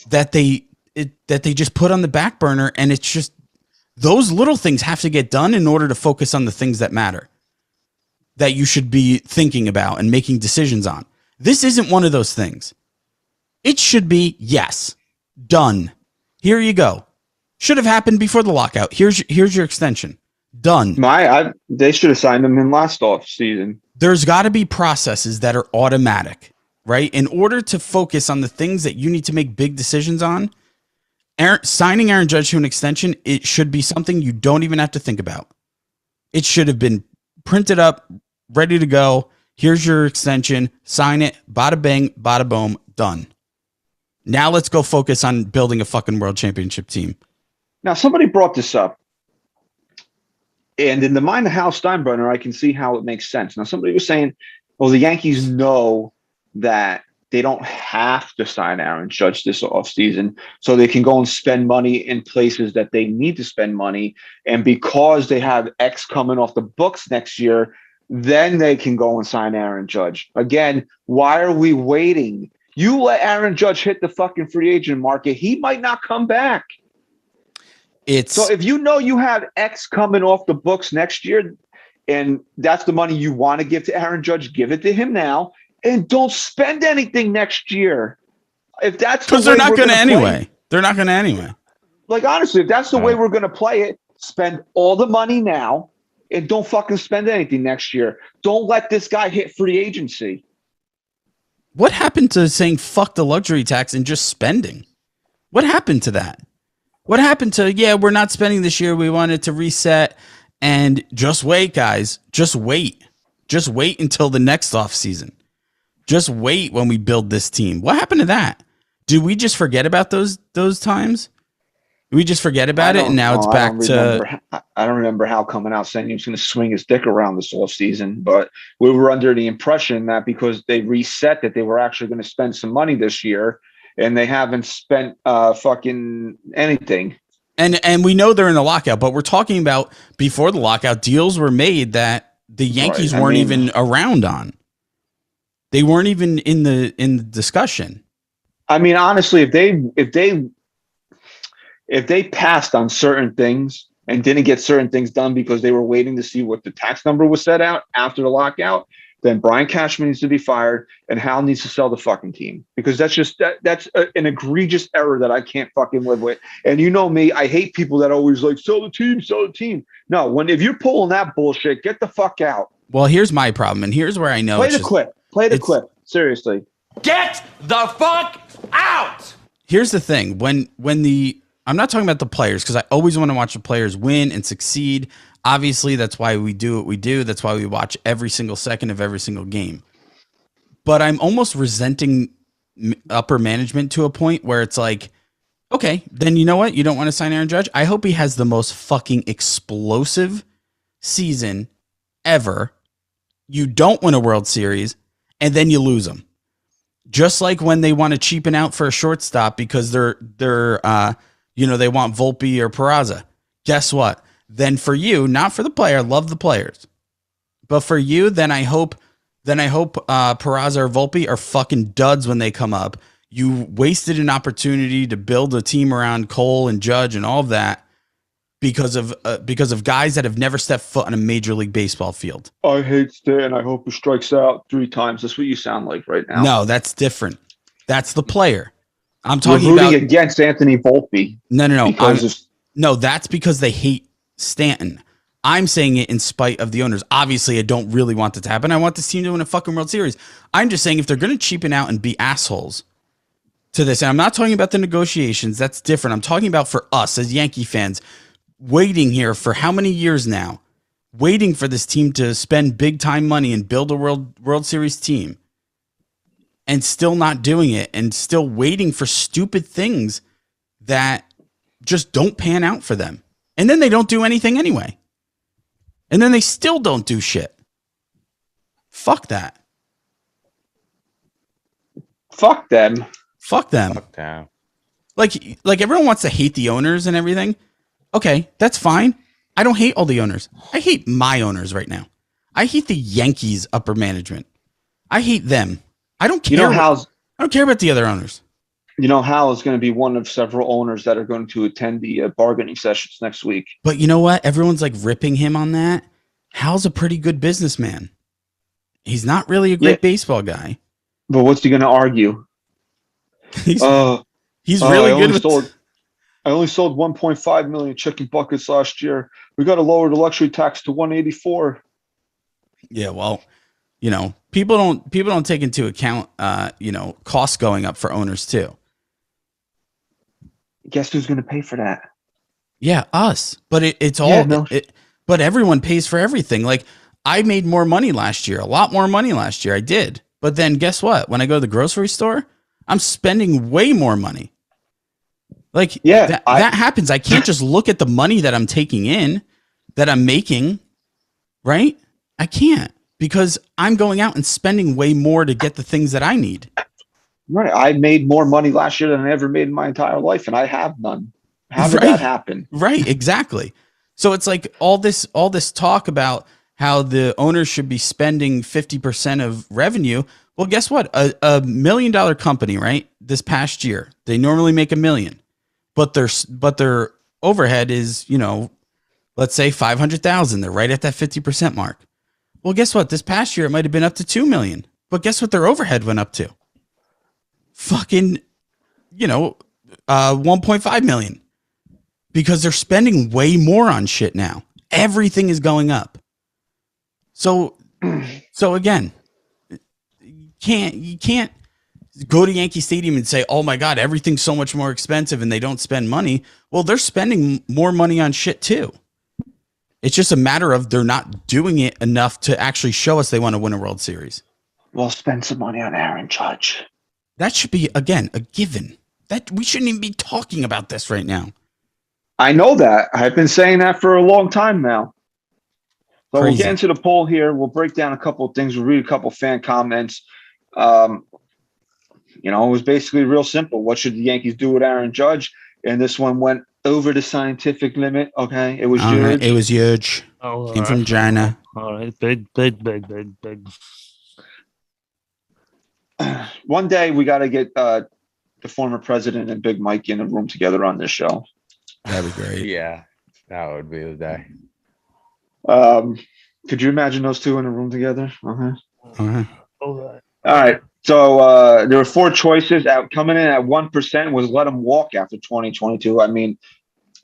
that they just put on the back burner. And it's just those little things have to get done in order to focus on the things that matter, that you should be thinking about and making decisions on. This isn't one of those things. It should be, yes, done. Here you go. Should have happened before the lockout. Here's your extension. Done. They should have signed him in last off season. There's got to be processes that are automatic, right? In order to focus on the things that you need to make big decisions on, signing Aaron Judge to an extension, it should be something you don't even have to think about. It should have been printed up, ready to go. Here's your extension. Sign it. Bada bang, bada boom, done. Now let's go focus on building a fucking world championship team. Now, somebody brought this up. And in the mind of Hal Steinbrenner, I can see how it makes sense. Now, somebody was saying, well, the Yankees know that they don't have to sign Aaron Judge this offseason, so they can go and spend money in places that they need to spend money. And because they have X coming off the books next year, then they can go and sign Aaron Judge. Again, why are we waiting? You let Aaron Judge hit the fucking free agent market, he might not come back. So if you know you have X coming off the books next year, and that's the money you want to give to Aaron Judge, give it to him now, and don't spend anything next year. If that's because they're not going to anyway. They're not going to anyway. Like, honestly, if that's the way we're going to play it, spend all the money now and don't fucking spend anything next year. Don't let this guy hit free agency. What happened to saying fuck the luxury tax and just spending? What happened to that? What happened to, we're not spending this year. We wanted to reset and just wait, guys. Just wait. Just wait until the next offseason. Just wait when we build this team. What happened to that? Did we just forget about those times? We just forget about it, and now it's back to... I don't remember Hal coming out saying he was going to swing his dick around this offseason, but we were under the impression that because they reset that they were actually going to spend some money this year, and they haven't spent fucking anything. And we know they're in the lockout, but we're talking about before the lockout, deals were made that the Yankees weren't even around on. They weren't even in the discussion. I mean, honestly, if they passed on certain things and didn't get certain things done because they were waiting to see what the tax number was set out after the lockout, then Brian Cashman needs to be fired and Hal needs to sell the fucking team, because that's an egregious error that I can't fucking live with. And you know me, I hate people that always like sell the team. No, if you're pulling that bullshit, get the fuck out. Well, here's my problem, and here's where I know Play the clip. Seriously. Get the fuck out! Here's the thing. I'm not talking about the players, because I always want to watch the players win and succeed. Obviously, that's why we do what we do. That's why we watch every single second of every single game. But I'm almost resenting upper management to a point where it's like, okay, then you know what? You don't want to sign Aaron Judge? I hope he has the most fucking explosive season ever. You don't win a World Series, and then you lose him. Just like when they want to cheapen out for a shortstop because they want Volpe or Peraza. Guess what? Then for you, not for the player, love the players, but for you, then I hope Peraza or Volpe are fucking duds when they come up. You wasted an opportunity to build a team around Cole and Judge and all of that because of guys that have never stepped foot on a Major League Baseball field. I hate Stan. I hope he strikes out 3 times. That's what you sound like right now. No, that's different. That's the player. I'm talking You're about rooting against Anthony Volpe. No, that's because they hate Stanton. I'm saying it in spite of the owners. Obviously, I don't really want that to happen. I want this team to win a fucking World Series. I'm just saying if they're going to cheapen out and be assholes to this, and I'm not talking about the negotiations, that's different. I'm talking about for us as Yankee fans, waiting here for how many years now, waiting for this team to spend big time money and build a World Series team, and still not doing it, and still waiting for stupid things that just don't pan out for them. And then they don't do anything anyway. And then they still don't do shit. Fuck that. Fuck them. Fuck them. Fuck down. Like everyone wants to hate the owners and everything. Okay, that's fine. I don't hate all the owners. I hate my owners right now. I hate the Yankees upper management. I hate them. I don't care. I don't care about the other owners. You know, Hal is going to be one of several owners that are going to attend the bargaining sessions next week. But you know what? Everyone's like ripping him on that. Hal's a pretty good businessman. He's not really a great baseball guy. But what's he going to argue? He's really good. I only sold 1.5 million chicken buckets last year. We got to lower the luxury tax to 184. Yeah, well, people don't take into account, costs going up for owners too. Guess who's going to pay for that? Yeah, us. But it's all. But everyone pays for everything. Like I made more money last year, a lot more money last year. I did. But then guess what? When I go to the grocery store, I'm spending way more money. Like that happens. I can't just look at the money that I'm taking in, that I'm making, right? I can't, because I'm going out and spending way more to get the things that I need. Right. I made more money last year than I ever made in my entire life, and I have none. How did that happen? Right. Exactly. So it's like all this talk about how the owners should be spending 50% of revenue. Well, guess what? A $1 million company, right? This past year, they normally make $1 million, but their overhead is, let's say 500,000. They're right at that 50% mark. Well, guess what? This past year, it might've been up to 2 million, but guess what? Their overhead went up to fucking, 1.5 million, because they're spending way more on shit now. Everything is going up. So again, you can't go to Yankee Stadium and say, oh my God, everything's so much more expensive and they don't spend money. Well, they're spending more money on shit too. It's just a matter of they're not doing it enough to actually show us they want to win a World Series. Well, spend some money on Aaron Judge. That should be, again, a given. That we shouldn't even be talking about this right now. I know that. I've been saying that for a long time now. So we'll get into the poll here. We'll break down a couple of things. We'll read a couple of fan comments. It was basically real simple. What should the Yankees do with Aaron Judge? And this one went over the scientific limit. Okay. It was huge. Right. It was huge. Came from China. All right. Big. One day we got to get the former president and Big Mike in a room together on this show. That'd be great. Yeah. That would be the day. Could you imagine those two in a room together? Okay. All right. So there were 4 choices. Coming in at 1% was let him walk after 2022. I mean,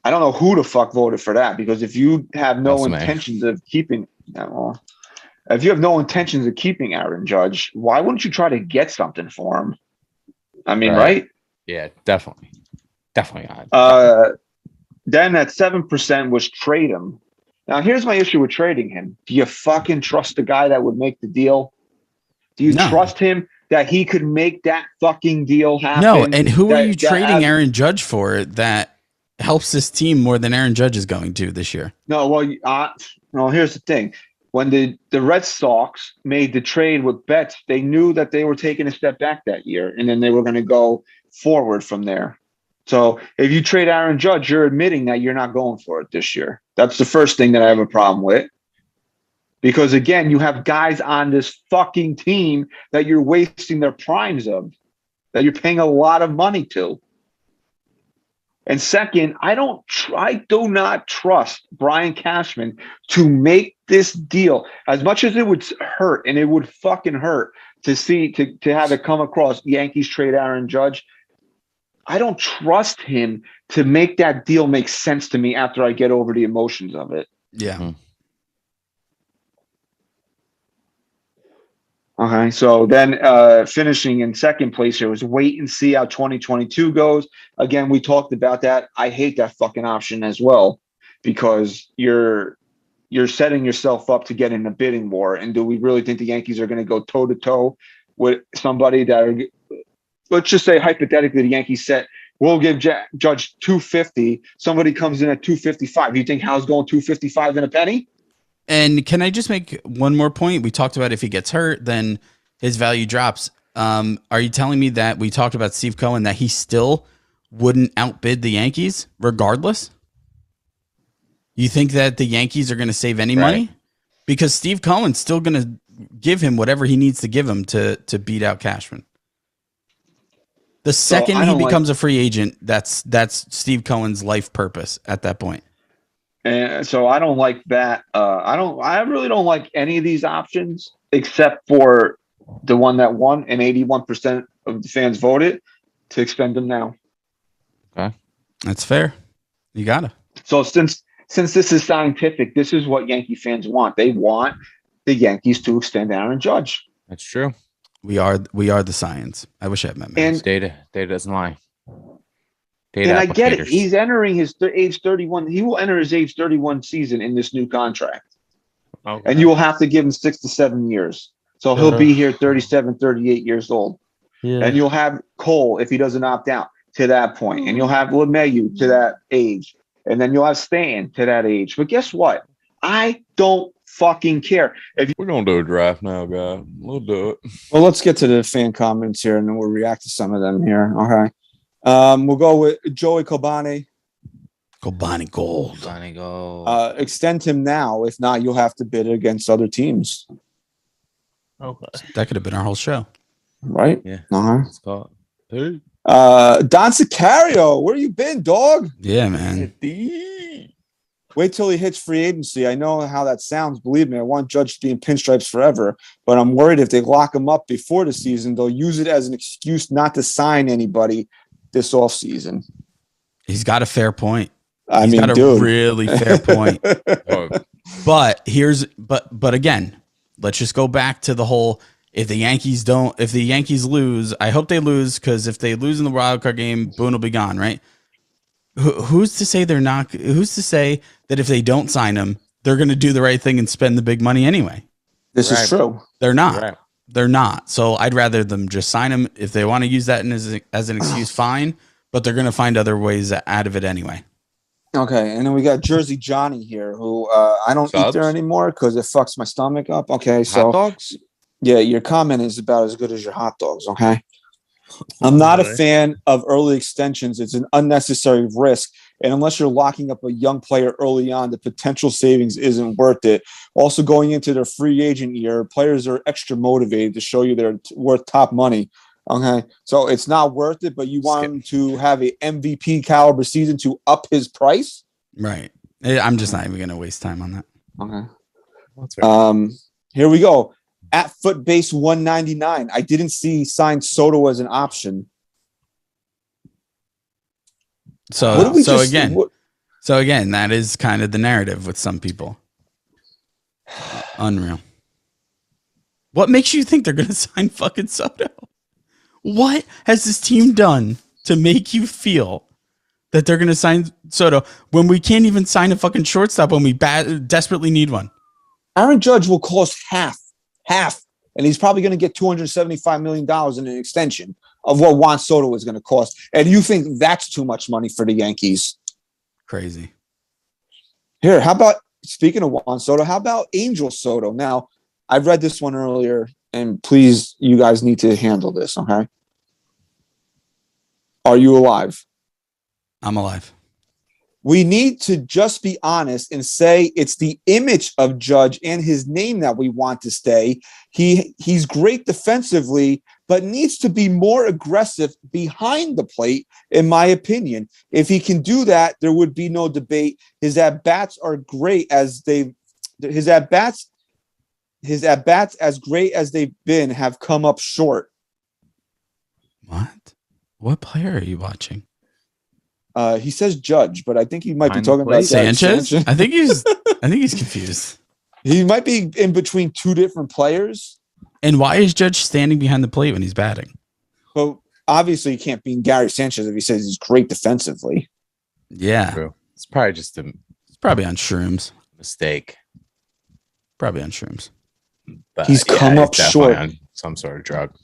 I don't know who the fuck voted for that, because if you have no intentions of keeping, if you have no intentions of keeping Aaron Judge, why wouldn't you try to get something for him? I mean, right? Yeah, definitely not. Then at 7% was trade him. Now, here's my issue with trading him. Do you fucking trust the guy that would make the deal? Do you trust him that he could make that fucking deal happen? No, and who are you trading Aaron Judge for that helps this team more than Aaron Judge is going to this year? No, well, here's the thing. When the Red Sox made the trade with Betts, they knew that they were taking a step back that year, and then they were going to go forward from there. So if you trade Aaron Judge, you're admitting that you're not going for it this year. That's the first thing that I have a problem with. Because, again, you have guys on this fucking team that you're wasting their primes of, that you're paying a lot of money to. And second, I do not trust Brian Cashman to make this deal. As much as it would hurt, and it would fucking hurt to have it come across Yankees trade Aaron Judge, I don't trust him to make that deal make sense to me after I get over the emotions of it. Yeah. Mm-hmm. Okay, so then finishing in second place here was wait and see how 2022 goes. Again, we talked about that. I hate that fucking option as well, because you're setting yourself up to get in a bidding war. And do we really think the Yankees are going to go toe to toe with somebody that let's just say hypothetically the Yankees set, we'll give Judge 250. Somebody comes in at 255. You think Hal's going 255 and a penny? And can I just make one more point? We talked about if he gets hurt, then his value drops. Are you telling me that we talked about Steve Cohen, that he still wouldn't outbid the Yankees regardless? You think that the Yankees are going to save any money? Because Steve Cohen's still going to give him whatever he needs to give him to beat out Cashman. The second he becomes a free agent, that's Steve Cohen's life purpose at that point. And so I don't like that. I really don't like any of these options except for the one that won, and 81% of the fans voted to expend them now. Okay. That's fair. You gotta. So since this is scientific, this is what Yankee fans want. They want the Yankees to extend Aaron Judge. That's true. We are the science. I wish I had met man. And data doesn't lie. And I get it. He's entering his age 31. He will enter his age 31 season in this new contract. Okay. And you will have to give him 6 to 7 years. So he'll be here 37, 38 years old. Yeah. And you'll have Cole, if he doesn't opt out, to that point. And you'll have LeMahieu to that age. And then you'll have Stan to that age. But guess what? I don't fucking care. We're going to do a draft now, guys. We'll do it. Well, let's get to the fan comments here, and then we'll react to some of them here. Okay. We'll go with Joey Kobane. Kobane Gold. Extend him now. If not, you'll have to bid against other teams. Okay. That could have been our whole show. Right? Yeah. Let's call it. Don Sicario, where you been, dog? Yeah, man. Wait till he hits free agency. I know how that sounds. Believe me, I want Judge to be in pinstripes forever, but I'm worried if they lock him up before the season, they'll use it as an excuse not to sign anybody this offseason. He's got a fair point. He's got a really fair point. But again, let's just go back to the whole, if the Yankees lose, I hope they lose, because if they lose in the wild card game, Boone will be gone, right? Who's to say they're not? Who's to say that if they don't sign him, they're going to do the right thing and spend the big money anyway? This is true. They're not. Right. They're not. So I'd rather them just sign him. If they want to use that as an excuse, fine. But they're going to find other ways out of it anyway. Okay, and then we got Jersey Johnny here, who I don't eat there anymore because it fucks my stomach up. Okay, so hot dogs? Yeah, your comment is about as good as your hot dogs. Okay, I'm not a fan of early extensions. It's an unnecessary risk, and unless you're locking up a young player early on, the potential savings isn't worth it. Also, going into their free agent year, players are extra motivated to show you they're worth top money. Okay, so it's not worth it, but you want him to have a MVP caliber season to up his price, right? I'm just not even going to waste time on that. Okay. Here we go. At Footbase 199. I didn't see sign Soto as an option. So again, that is kind of the narrative with some people. Unreal. What makes you think they're going to sign fucking Soto? What has this team done to make you feel that they're going to sign Soto when we can't even sign a fucking shortstop when we desperately need one? Aaron Judge will cost half, and he's probably going to get $275 million in an extension of what Juan Soto is going to cost. And you think that's too much money for the Yankees? Crazy. Here, how about, speaking of Juan Soto, how about Angel Soto? Now, I've read this one earlier, and please, you guys need to handle this, okay? Are you alive? I'm alive. We need to just be honest and say it's the image of Judge and his name that we want to stay. He's great defensively, but needs to be more aggressive behind the plate, in my opinion. If he can do that, there would be no debate. His at-bats are great as his at-bats as great as they've been have come up short. What player are you watching? He says Judge, but I think he might be talking about Sanchez. I think he's confused. He might be in between two different players. And why is Judge standing behind the plate when he's batting? Well, obviously, he can't be Gary Sanchez if he says he's great defensively. Yeah, True. It's probably just it's probably on shrooms. mistake. Probably on shrooms. But He's come up short on some sort of drug.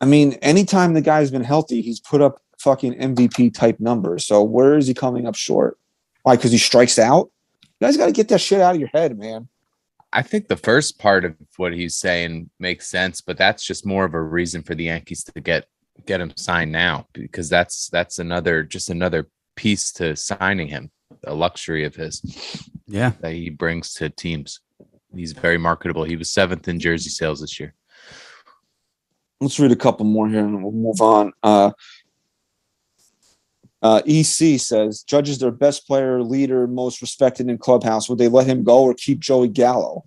I mean, anytime the guy's been healthy, he's put up fucking MVP type numbers. So where is he coming up short? Why? Because he strikes out? You guys got to get that shit out of your head, man. I think the first part of what he's saying makes sense, but that's just more of a reason for the Yankees to get him signed now, because that's another piece to signing him, a luxury of his. Yeah, that he brings to teams. He's very marketable. He was 7th in jersey sales this year. Let's read a couple more here and we'll move on. EC says, Judge is their best player, leader, most respected in clubhouse. Would they let him go or keep Joey Gallo?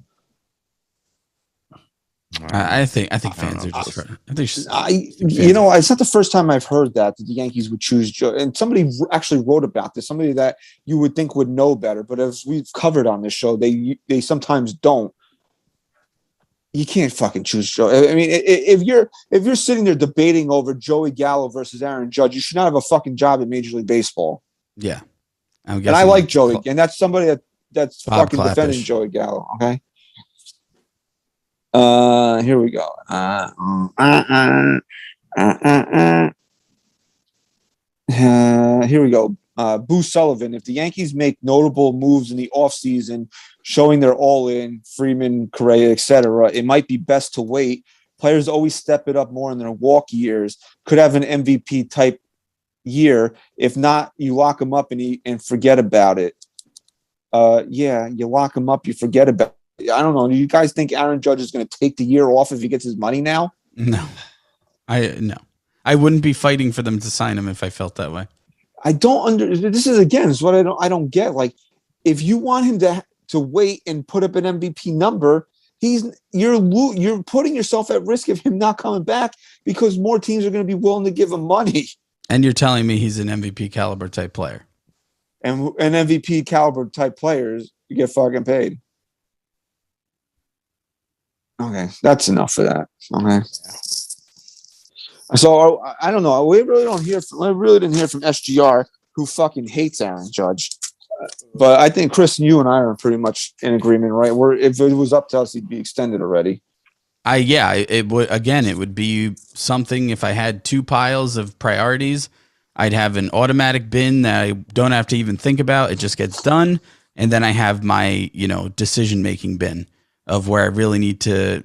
I think fans are just. It's not the first time I've heard that the Yankees would choose Joe. And somebody actually wrote about this. Somebody that you would think would know better, but as we've covered on this show, they sometimes don't. You can't fucking choose Joe. I mean, if you're sitting there debating over Joey Gallo versus Aaron Judge, you should not have a fucking job at Major League Baseball. Yeah, and I like Joey, and that's somebody that's fucking defending Joey Gallo. Okay. Here we go. Here we go. Boo Sullivan. If the Yankees make notable moves in the offseason, showing they're all in, Freeman, Correa, etc., it might be best to wait. Players always step it up more in their walk years. Could have an MVP type year. If not, you lock them up and forget about it. You lock them up, you forget about it. I don't know. Do you guys think Aaron Judge is going to take the year off if he gets his money now? No. I wouldn't be fighting for them to sign him if I felt that way. I don't this is what I don't get. Like, if you want him to wait and put up an MVP number, you're putting yourself at risk of him not coming back because more teams are going to be willing to give him money. And you're telling me he's an MVP caliber type player. And an MVP caliber type players, you get fucking paid. Okay, that's enough for that. Okay. So I don't know. We really didn't hear from SGR, who fucking hates Aaron Judge. But I think Chris and you and I are pretty much in agreement, right? If it was up to us, he'd be extended already. It would be something. If I had two piles of priorities, I'd have an automatic bin that I don't have to even think about. It just gets done. And then I have my, decision-making bin of where I really need to,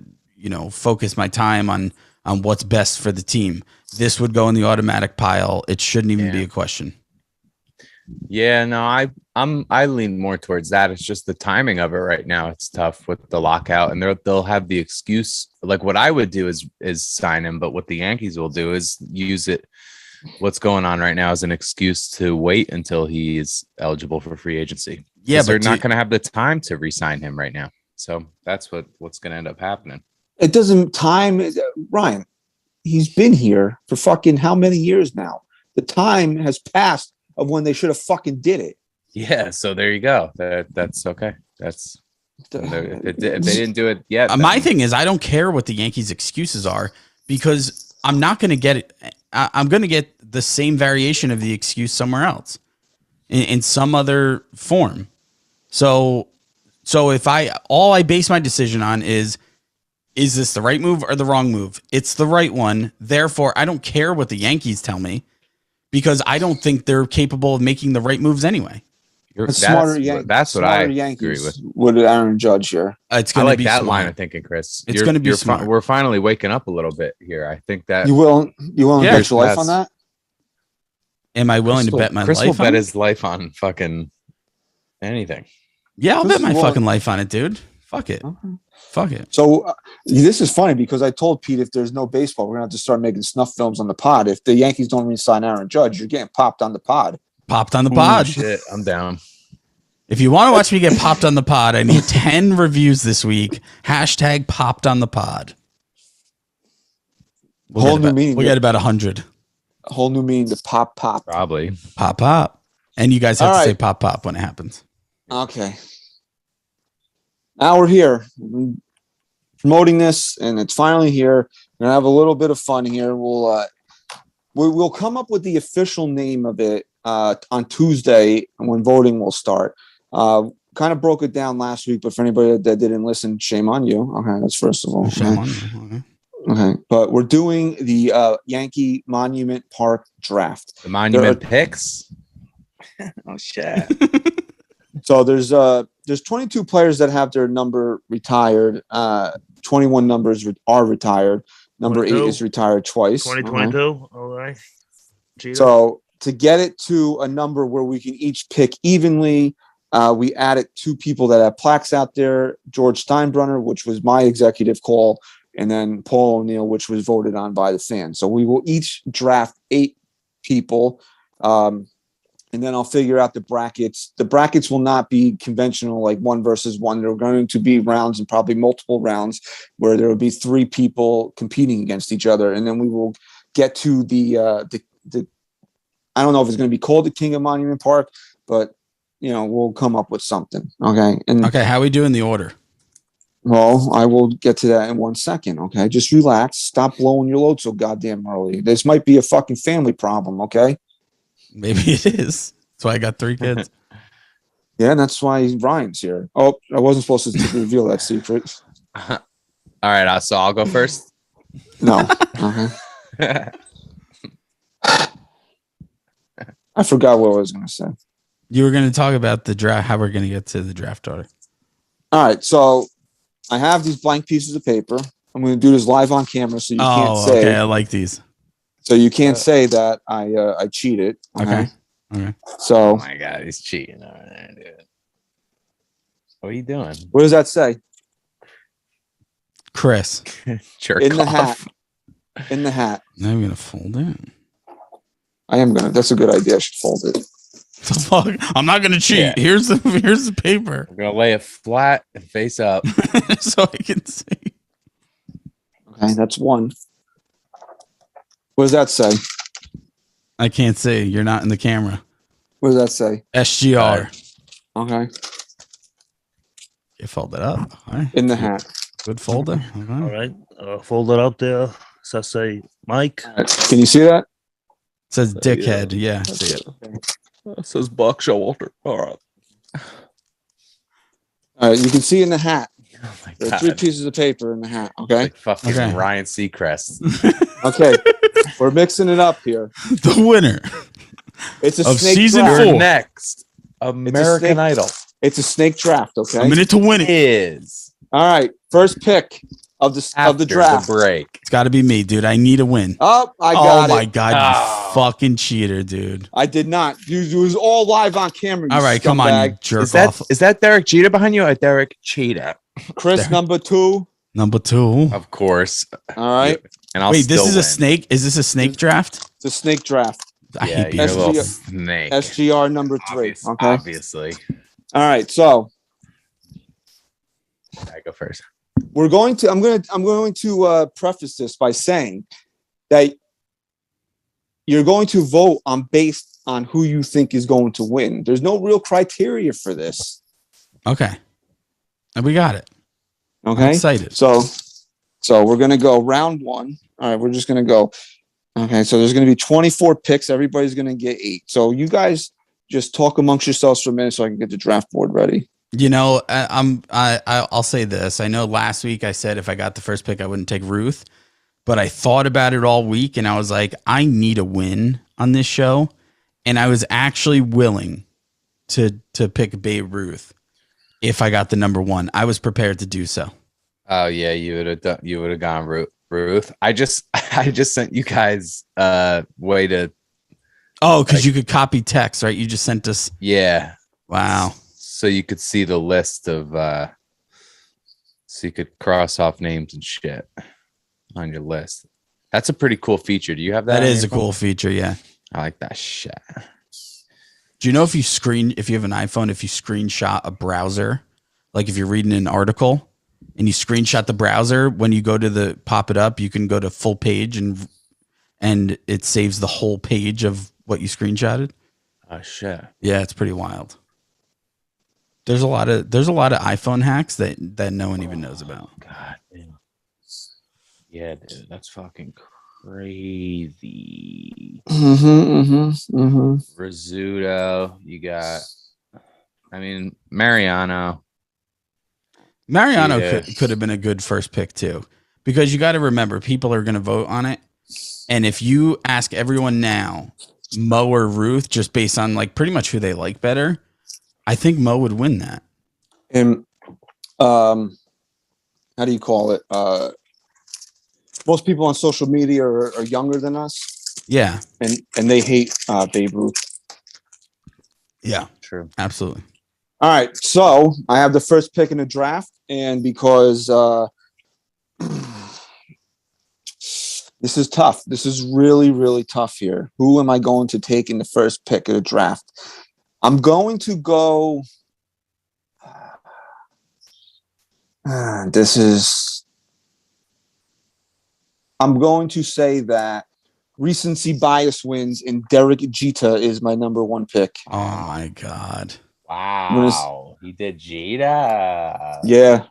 focus my time on what's best for the team. This would go in the automatic pile. It shouldn't even be a question. Yeah, no, I lean more towards that. It's just the timing of it right now. It's tough with the lockout, and they'll have the excuse. Like, what I would do is sign him, but what the Yankees will do is use it. What's going on right now is an excuse to wait until he is eligible for free agency. Yeah, but they're not going to have the time to re-sign him right now. So that's what's going to end up happening. It doesn't time, Ryan. He's been here for fucking how many years now? The time has passed of when they should have fucking did it. Yeah, so there you go. That's okay. That's if they didn't do it yet. My thing is, I don't care what the Yankees' excuses are because I'm not going to get it. I'm going to get the same variation of the excuse somewhere else in some other form. So if all I base my decision on is this the right move or the wrong move? It's the right one. Therefore, I don't care what the Yankees tell me because I don't think they're capable of making the right moves anyway. That's what I agree with. With Aaron Judge here. It's I going to like be that smart. line of thinking, Chris. It's going to be smart. We're finally waking up a little bit here. I think that You willing to Yeah, bet your life on that? Am I willing to bet my Chris life will on bet it? his life on fucking anything. Yeah, I'll bet my Well- fucking life on it, dude. Fuck it. Okay. Fuck it. So this is funny because I told Pete if there's no baseball, we're gonna have to start making snuff films on the pod. If the Yankees don't re-sign Aaron Judge, you're getting popped on the pod. Popped on the Ooh, pod. shit, I'm down. If you want to watch me get popped on the pod, I need 10 reviews this week. Hashtag popped on the pod. Whole new meaning. We'll get about 100. A whole new meaning to pop. Probably. Pop. And you guys have All to right. say pop when it happens. Okay. Now we're here promoting this, and it's finally here. We're gonna have a little bit of fun here. We'll come up with the official name of it on Tuesday when voting will start. Kind of broke it down last week, but for anybody that didn't listen, shame on you. Okay, that's first of all. Shame on you. Okay, but we're doing the Yankee Monument Park draft. The monument picks. Oh shit! So there's 22 players that have their number retired. 21 numbers are retired. Number 8 is retired twice. 2022. All right. So to get it to a number where we can each pick evenly, we added 2 people that have plaques out there: George Steinbrenner, which was my executive call, and then Paul O'Neill, which was voted on by the fans. So we will each draft 8 people. And then I'll figure out the brackets. The brackets will not be conventional, like 1 versus 1. They're going to be rounds and probably multiple rounds where there will be 3 people competing against each other. And then we will get to the I don't know if it's going to be called the King of Monument Park, but we'll come up with something. Okay. And Okay, how we doing the order? well, I will get to that in 1 second. Okay. Just relax. Stop blowing your load so goddamn early. This might be a fucking family problem. Okay. Maybe it is. That's why I got 3 kids. Yeah, and that's why Ryan's here. Oh, I wasn't supposed to reveal that secret. All right, so I'll go first. No. Okay. I forgot what I was going to say. You were going to talk about the draft, how we're going to get to the draft order. All right, so I have these blank pieces of paper. I'm going to do this live on camera, so you can't say. Okay, I like these. So you can't say that I cheated. Okay. So Oh my god, he's cheating over there, dude. What are you doing? what does that say? Chris. Jerk In the off. hat. In the hat. Now I'm going to fold it. I am gonna. That's a good idea. I should fold it. The fuck? I'm not going to cheat. Yeah. Here's the paper We're gonna lay it flat and face up. so I can see. Okay, that's 1. What does that say? I can't see. You're not in the camera. What does that say? SGR. Okay, You fold it up. All right. in the hat. Good folder. All Okay. right. Fold it up there. So I say, Mike. All right, can you see that? It says dickhead. Yeah. I see it. It says Buck Showalter. All right. All right, you can see in the hat. Oh my There are god. 3 pieces of paper in the hat. Okay. Like fucking Okay. Ryan Seacrest. Okay. We're mixing it up here. The winner. It's a Of snake season draft. 4. You're next. American snake- Idol It's a snake draft. Okay. A minute to win it. is All right. First pick of the after draft. the break. It's got to be me, dude. I need a win. Oh, I Oh got my it. god, Oh. you fucking cheater, dude. I did not. It was all live on camera. You All right, come on, you scumbag. jerk off. Is that Derek Jeter behind you or Derek Cheetah? Chris, There. number 2. Number 2. Of course. All right. And I'll Wait, this still is a win. snake? Is this a snake draft? It's a snake draft. I Yeah, hate you're a being little SGR snake. SGR number 3. Okay. Obviously. All right, so I go first. I'm going to preface this by saying that you're going to vote based on who you think is going to win. There's no real criteria for this. Okay. And we got it. Okay. I'm excited. So we're going to go round one. All right. We're just going to go. Okay. So there's going to be 24 picks. Everybody's going to get 8. So you guys just talk amongst yourselves for a minute so I can get the draft board ready. You know, I'll say this. I know last week I said if I got the first pick, I wouldn't take Ruth, but I thought about it all week and I was like, I need a win on this show. And I was actually willing to pick Babe Ruth if I got the number 1. I was prepared to do so. Oh yeah, you would have gone Ruth. I just sent you guys way to. Oh, because you could copy text, right? You just sent us. Yeah. Wow. So you could see the list of so you could cross off names and shit on your list. That's a pretty cool feature. Do you have that? That is a cool feature, yeah. I like that shit. Do you know if you have an iPhone, if you screenshot a browser, like if you're reading an article and you screenshot the browser, when you go to pop it up, you can go to full page and it saves the whole page of what you screenshotted. Oh shit. Yeah, it's pretty wild. There's a lot of iPhone hacks that no one even knows about. God damn. Yeah, dude, that's fucking crazy. Rizzuto, you got. I mean, Mariano could have been a good first pick too, because you got to remember people are going to vote on it, and if you ask everyone now, Mo or Ruth, just based on like pretty much who they like better, I think Mo would win that. And how do you call it? Most people on social media are younger than us. Yeah. And they hate Babe Ruth. Yeah. True. Absolutely. All right. So I have the first pick in the draft. And because this is tough. This is really, really tough here. Who am I going to take in the first pick of the draft? I'm going to go. I'm going to say that recency bias wins and Derek Jeter is my number 1 pick. Oh my God. Wow. He did Jeter. Yeah.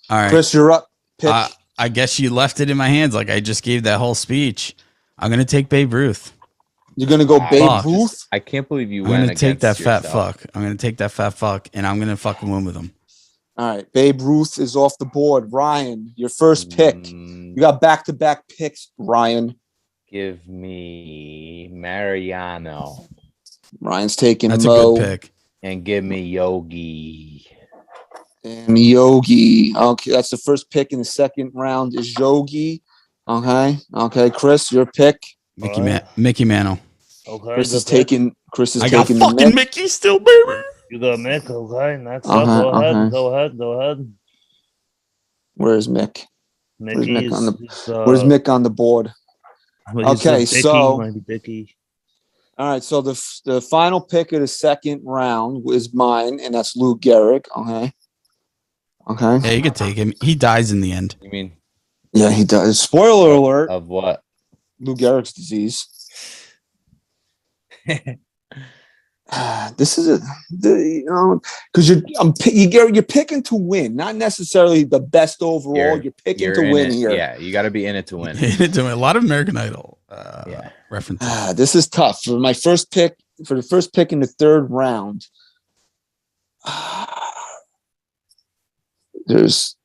All right. Chris, you're up. Pick. I guess you left it in my hands. Like I just gave that whole speech. I'm going to take Babe Ruth. You're going to go Babe Fuck. Ruth? I can't believe you I'm went going to take that against fat fuck. I'm going to take that fat fuck and I'm going to fucking win with him. All right. Babe Ruth is off the board. Ryan, your first pick. You got back-to-back picks, Ryan. Give me Mariano. Ryan's taking That's Mo. a good pick. And give me Yogi. And Yogi. Okay, that's the first pick in the second round is Yogi. Okay. Chris, your pick. Mickey Mantle. Okay. Chris is taking I got fucking Mickey still, baby. You got Mick, okay. Next up, go ahead. Where's Mick? Where's Mick on the board? Okay, so might be Dickie. All right, so the final pick of the second round is mine, and that's Lou Gehrig. Okay. Yeah, you could take him. He dies in the end. You mean? Yeah, he does. Spoiler alert. Of what? Lou Gehrig's disease. This is because you're picking to win, not necessarily the best overall. You're picking to win here. Yeah, you got to be in it to win. A lot of American Idol references. This is tough for my first pick. For the first pick in the third round, Who was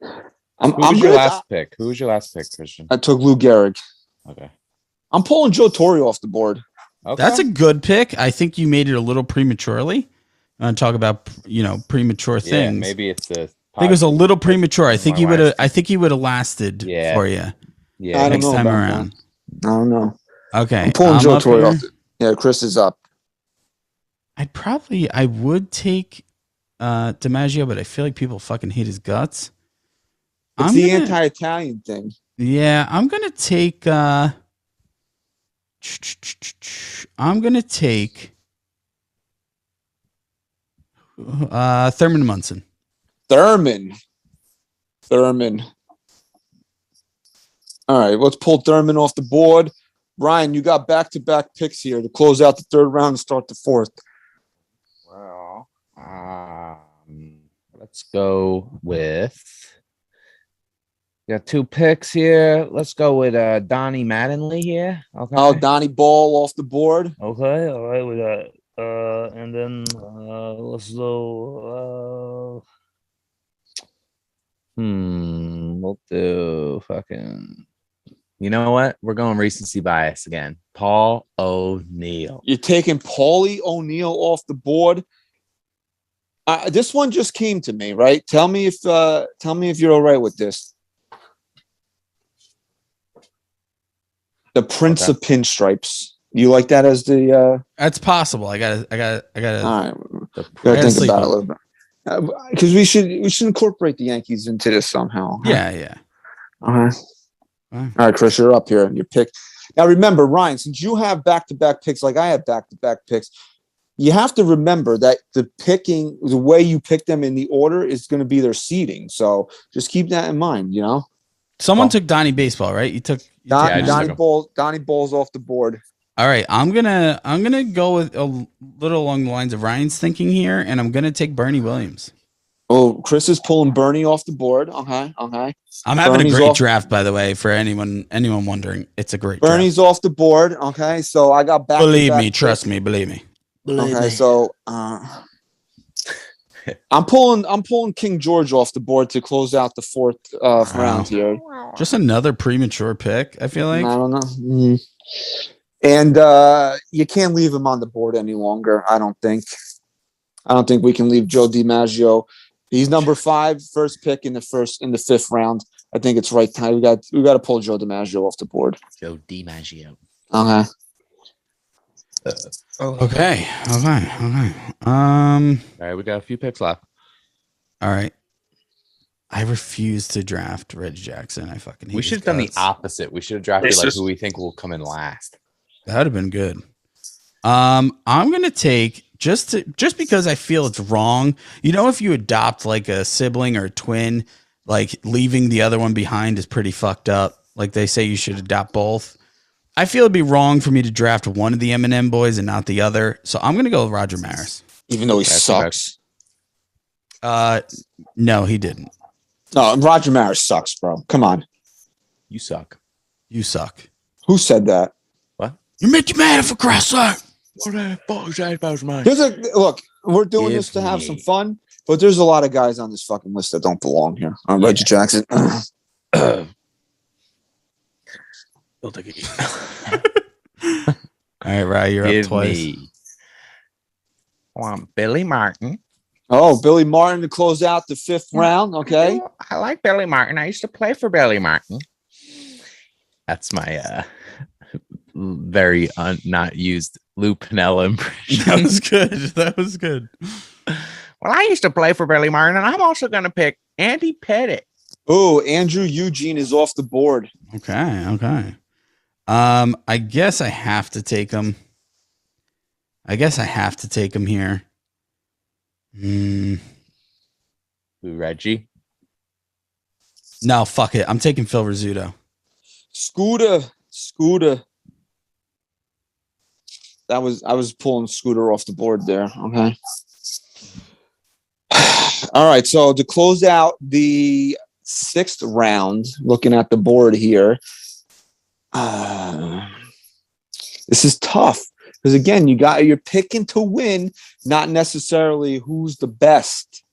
your last pick, Christian? I took Lou Gehrig. Okay. I'm pulling Joe Torre off the board. Okay. That's a good pick. I think you made it a little prematurely. I want to talk about premature things. Yeah, maybe it's a. I think it was a little premature. I think he would have. I think he would have lasted for you. Yeah. Next time around. I don't know. Okay. I'm pulling Joe Torre off. Yeah, Chris is up. I would take DiMaggio, but I feel like people fucking hate his guts. It's the anti-Italian thing. Yeah, I'm gonna take. Thurman Munson. Thurman. All right, let's pull Thurman off the board. Ryan, you got back-to-back picks here to close out the third round and start the fourth. Well, let's go with. We got 2 picks here. Let's go with Donnie Mattingly here. Okay. Oh, Donnie Ball off the board. Okay, all right, we got and then let's go We'll do fucking. You know what? We're going recency bias again. Paul O'Neill. You're taking Paulie O'Neill off the board. This one just came to me, right? Tell me if you're all right with this. The Prince of Pinstripes. You like that as the? That's possible. I got. All right, I gotta think sleep about it a on little bit because we should incorporate the Yankees into this somehow. Yeah. All right, Chris, you're up here. Your pick. Now remember, Ryan, since you have back-to-back picks, like I have back-to-back picks, you have to remember that the way you pick them in the order is going to be their seeding. So just keep that in mind. You know. Someone took Donnie Baseball, right? You took Donnie Ball's off the board. All right, I'm gonna go with a little along the lines of Ryan's thinking here, and I'm gonna take Bernie Williams. Oh, Chris is pulling Bernie off the board. Okay. I'm having Bernie's a great off. Draft, by the way, for anyone wondering. It's a great Bernie's draft. off the board. Okay, so I got back. Believe me, trust me, believe me. Okay, so I'm pulling King George off the board to close out the fourth round here. Just another premature pick, I feel like. I don't know. And you can't leave him on the board any longer. I don't think we can leave Joe DiMaggio. He's number 5, first pick in the 5th round. I think it's right time. We got to pull Joe DiMaggio off the board. Joe DiMaggio. Okay. Okay. All right, we got a few picks left. All right. I refuse to draft Reggie Jackson. I fucking hate We should have done the opposite. We should have drafted who we think will come in last. That would have been good. I'm gonna take just because I feel it's wrong. You know, if you adopt like a sibling or a twin, like leaving the other one behind is pretty fucked up. Like they say you should adopt both. I feel it'd be wrong for me to draft one of the Eminem boys and not the other. So I'm gonna go with Roger Maris. Even though he sucks. No, he didn't. No, Roger Maris sucks, bro. Come on. You suck. You suck. Who said that? What? You make you mad for Christ's sake. What the fuck is that about mine? Look, we're doing this to have some fun, but there's a lot of guys on this fucking list that don't belong here. Reggie Jackson. He'll take it. All right, Ryan, you're up twice. I want Billy Martin. Oh, Billy Martin to close out the 5th round. Okay. I like Billy Martin. I used to play for Billy Martin. That's my very not used Lou Pinella impression. That was good. Well, I used to play for Billy Martin, and I'm also going to pick Andy Pettit. Oh, Andrew Eugene is off the board. Okay. I guess I have to take him. Here. Reggie. No, fuck it. I'm taking Phil Rizzuto. Scooter. I was pulling Scooter off the board there. Okay. All right. So to close out the 6th round, looking at the board here, this is tough because again, you're picking to win, not necessarily who's the best.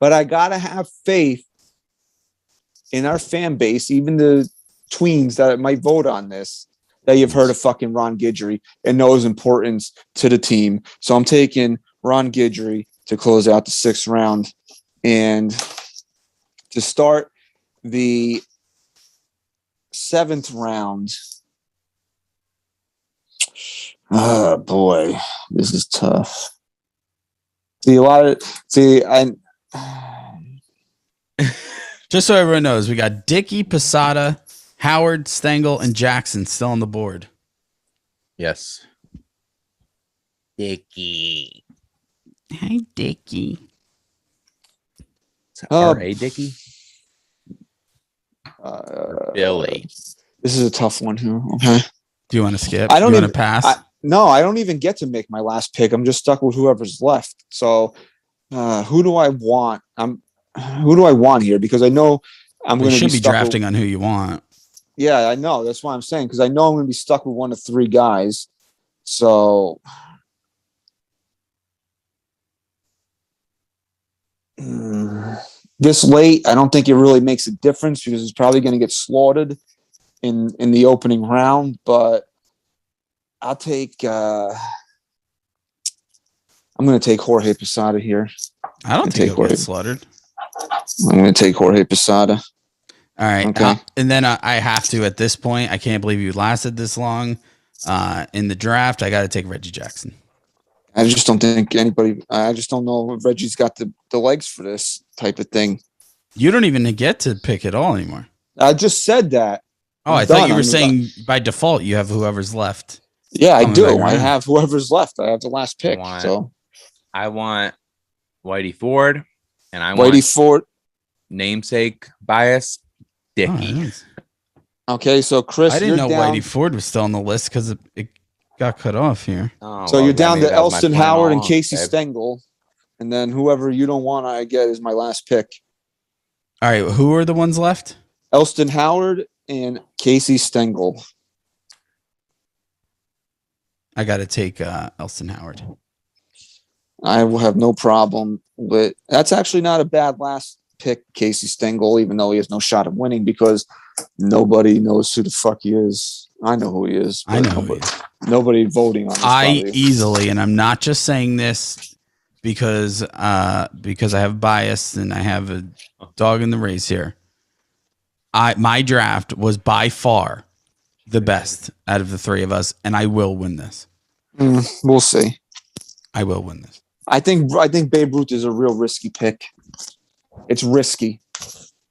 But I gotta have faith in our fan base, even the tweens that might vote on this, that you've heard of fucking Ron Guidry and knows importance to the team. So I'm taking Ron Guidry to close out the 6th round. And to start the 7th round, oh boy, this is tough. Just so everyone knows, we got Dickey, Posada, Howard, Stengel, and Jackson still on the board. Yes. Dickey. Hey, Dickie. R.A. Dickie? Billy. This is a tough one here. Okay. Do you want to skip? I don't want even to pass. No, I don't even get to make my last pick. I'm just stuck with whoever's left. So, who do I want? Who do I want here? Because I know I'm going to should be stuck drafting on who you want. Yeah, I know. That's why I'm saying, because I know I'm going to be stuck with one of three guys. So, this late, I don't think it really makes a difference because it's probably going to get slaughtered in the opening round. But I'll take. I'm going to take Jorge Posada here. I don't think he'll get slaughtered. I'm going to take Jorge Posada. All right. Okay. And then I have to, at this point, I can't believe you lasted this long in the draft. I got to take Reggie Jackson. I just don't think anybody, I just don't know if Reggie's got the legs for this type of thing. You don't even get to pick at all anymore. I just said that. Oh, I thought you were saying by default you have whoever's left. Yeah, I do. I have whoever's left. I have the last pick. I want Whitey Ford, and I want Whitey Ford. Namesake bias, Dickie. Oh, nice. Okay, so Chris, I didn't know Whitey Ford was still on the list because it got cut off here. Oh, so you're down to Elston Howard and Casey Stengel, and then whoever you don't want, I get is my last pick. All right, who are the ones left? Elston Howard and Casey Stengel. I got to take Elston Howard. I will have no problem with. That's actually not a bad last pick, Casey Stengel, even though he has no shot of winning because nobody knows who the fuck he is. I know who he is. I know nobody voting on this. Easily, and I'm not just saying this because I have bias and I have a dog in the race here. My draft was by far the best out of the three of us, and I will win this. We'll see. I will win this. I think Babe Ruth is a real risky pick. It's risky.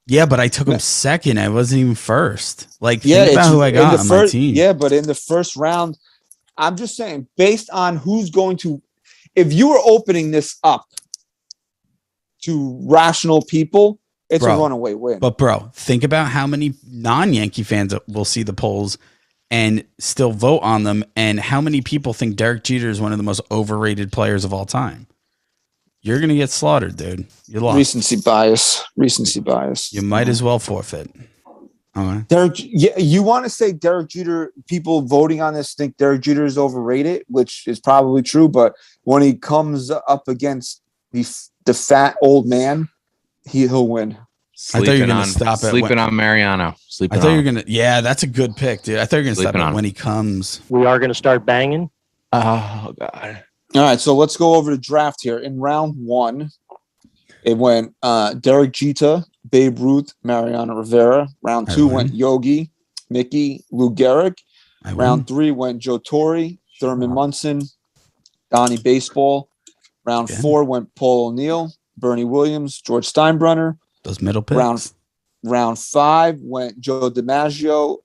Yeah, but I took him second. I wasn't even first. Think about who I got on my team. Yeah, but in the first round, I'm just saying, based on who's going to, if you were opening this up to rational people, it's a runaway win. But bro, think about how many non-Yankee fans will see the polls and still vote on them, and how many people think Derek Jeter is one of the most overrated players of all time. You're going to get slaughtered, dude. You're lost. Recency bias. You might as well forfeit. Okay. You want to say Derek Jeter, people voting on this think Derek Jeter is overrated, which is probably true, but when he comes up against the fat old man, he'll win. I thought you were going to stop at sleeping on Mariano. I thought you were going to, yeah, that's a good pick, dude. I thought you were going to stop at when he comes. We are going to start banging. Oh, God. All right, so let's go over the draft here. In round one, it went Derek Jeter, Babe Ruth, Mariano Rivera. Round two went Yogi, Mickey, Lou Gehrig. Round three went Joe Torre, Thurman Munson, Donnie Baseball. Round four went Paul O'Neill, Bernie Williams, George Steinbrenner. Those middle picks. Round five went Joe DiMaggio,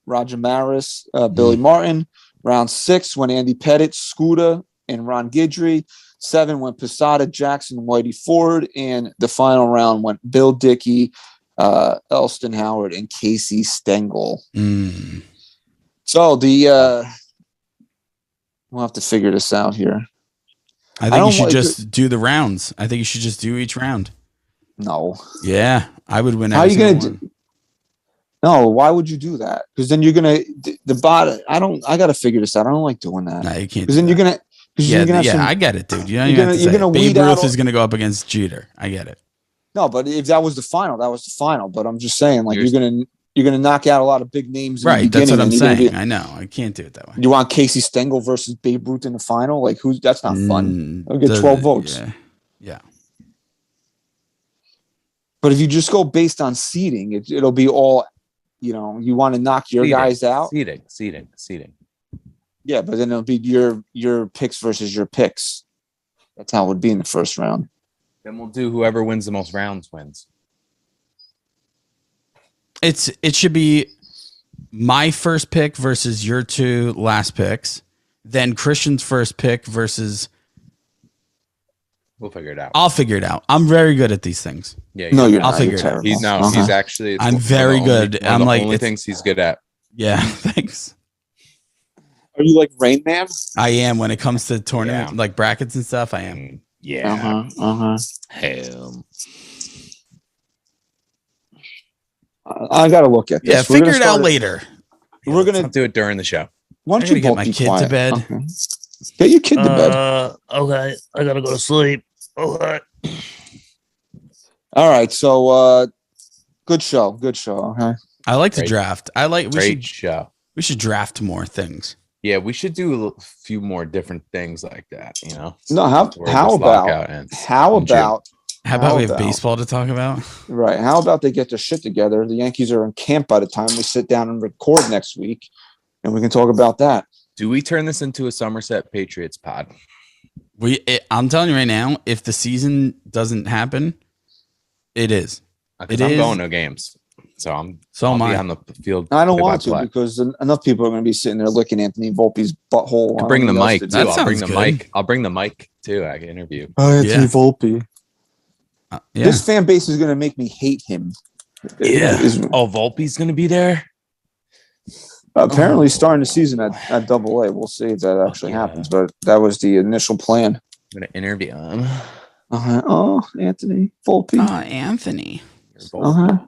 Roger Maris, Billy Martin. Round six went Andy Pettit, Scooter, and Ron Guidry. 7 went Posada, Jackson, Whitey Ford. And the final round went Bill Dickey, Elston Howard, and Casey Stengel. So we'll have to figure this out here. I think you should just do the rounds. I think you should just do each round. No. Yeah, I would win. How are you going to do? No, why would you do that? Because then you're gonna the bot. I got to figure this out. I don't like doing that. No, you can't. Because then you're gonna. I get it, dude. You're gonna Babe Ruth is gonna go up against Jeter. I get it. No, but if that was the final, that was the final. But I'm just saying, like you're gonna knock out a lot of big names. Right, that's what I'm saying. I know. I can't do it that way. You want Casey Stengel versus Babe Ruth in the final? Like who's? That's not fun. I'll get 12 votes. Yeah. But if you just go based on seeding, it'll be all. You know, you want to knock your guys out. Seeding. Yeah, but then it'll be your picks versus your picks. That's how it would be in the first round. Then we'll do whoever wins the most rounds wins. It should be my first pick versus your two last picks, then Christian's first pick versus We'll figure it out. I'll figure it out. I'm very good at these things. Yeah. No, you're I'll not. figure You're it out. terrible. He's no. He's actually. it's I'm one of the very only- good. One I'm of the like, only it's- things he's good at. Yeah, thanks. Are you like Rain Man? I am when it comes to tournament Yeah. like brackets and stuff. I am. Yeah. Uh-huh. Him. I gotta look at this. Yeah, We're figure gonna it out start later. We're Let's gonna not do it during the show. Why I don't you gotta get both my be kid to quiet? bed. Okay. Get your kid to bed. Okay, I gotta go to sleep. Okay. All right. So, good show. Good show. Okay. I like to Great. draft. We Great show. should draft more things. Yeah, we should do a few more different things like that. You know. No. How Before how this lockout about ends how in June. about How about we have about- baseball to talk about? right? How about they get their shit together? The Yankees are in camp by the time we sit down and record next week, and we can talk about that. Do we turn this into a Somerset Patriots pod? I'm telling you right now, if the season doesn't happen, it is. Because It I'm is. going to games, so I'll am be I. on the field. I don't want to play-by-play. because enough people are going to be sitting there licking Anthony Volpe's butthole. I could bring the mic too. That I'll bring sounds the good. mic. I'll bring the mic too. I can interview. Anthony Yeah. Volpe. Yeah. This fan base is going to make me hate him. Yeah. Is Oh, Volpe's gonna be there. apparently starting the season at Double A. We'll see if that actually Yeah. happens, but that was the initial plan. I'm gonna interview him. Oh, Anthony Volpe. Anthony. All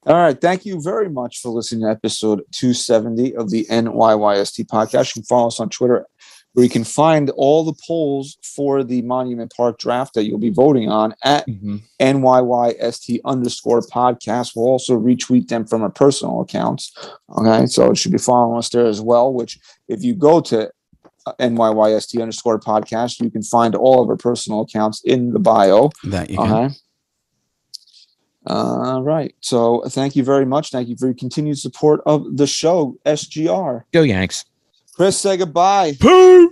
right. Thank you very much for listening to episode 270 of the NYYST podcast. You can follow us on Twitter, where you can find all the polls for the Monument Park draft that you'll be voting on at NYYST_podcast. We'll also retweet them from our personal accounts. Okay. So it should be following us there as well, which if you go to NYYST_podcast, you can find all of our personal accounts in the bio. That you can. Okay. All right. So thank you very much. Thank you for your continued support of the show, SGR. Go Yanks. Chris, say goodbye. Peace.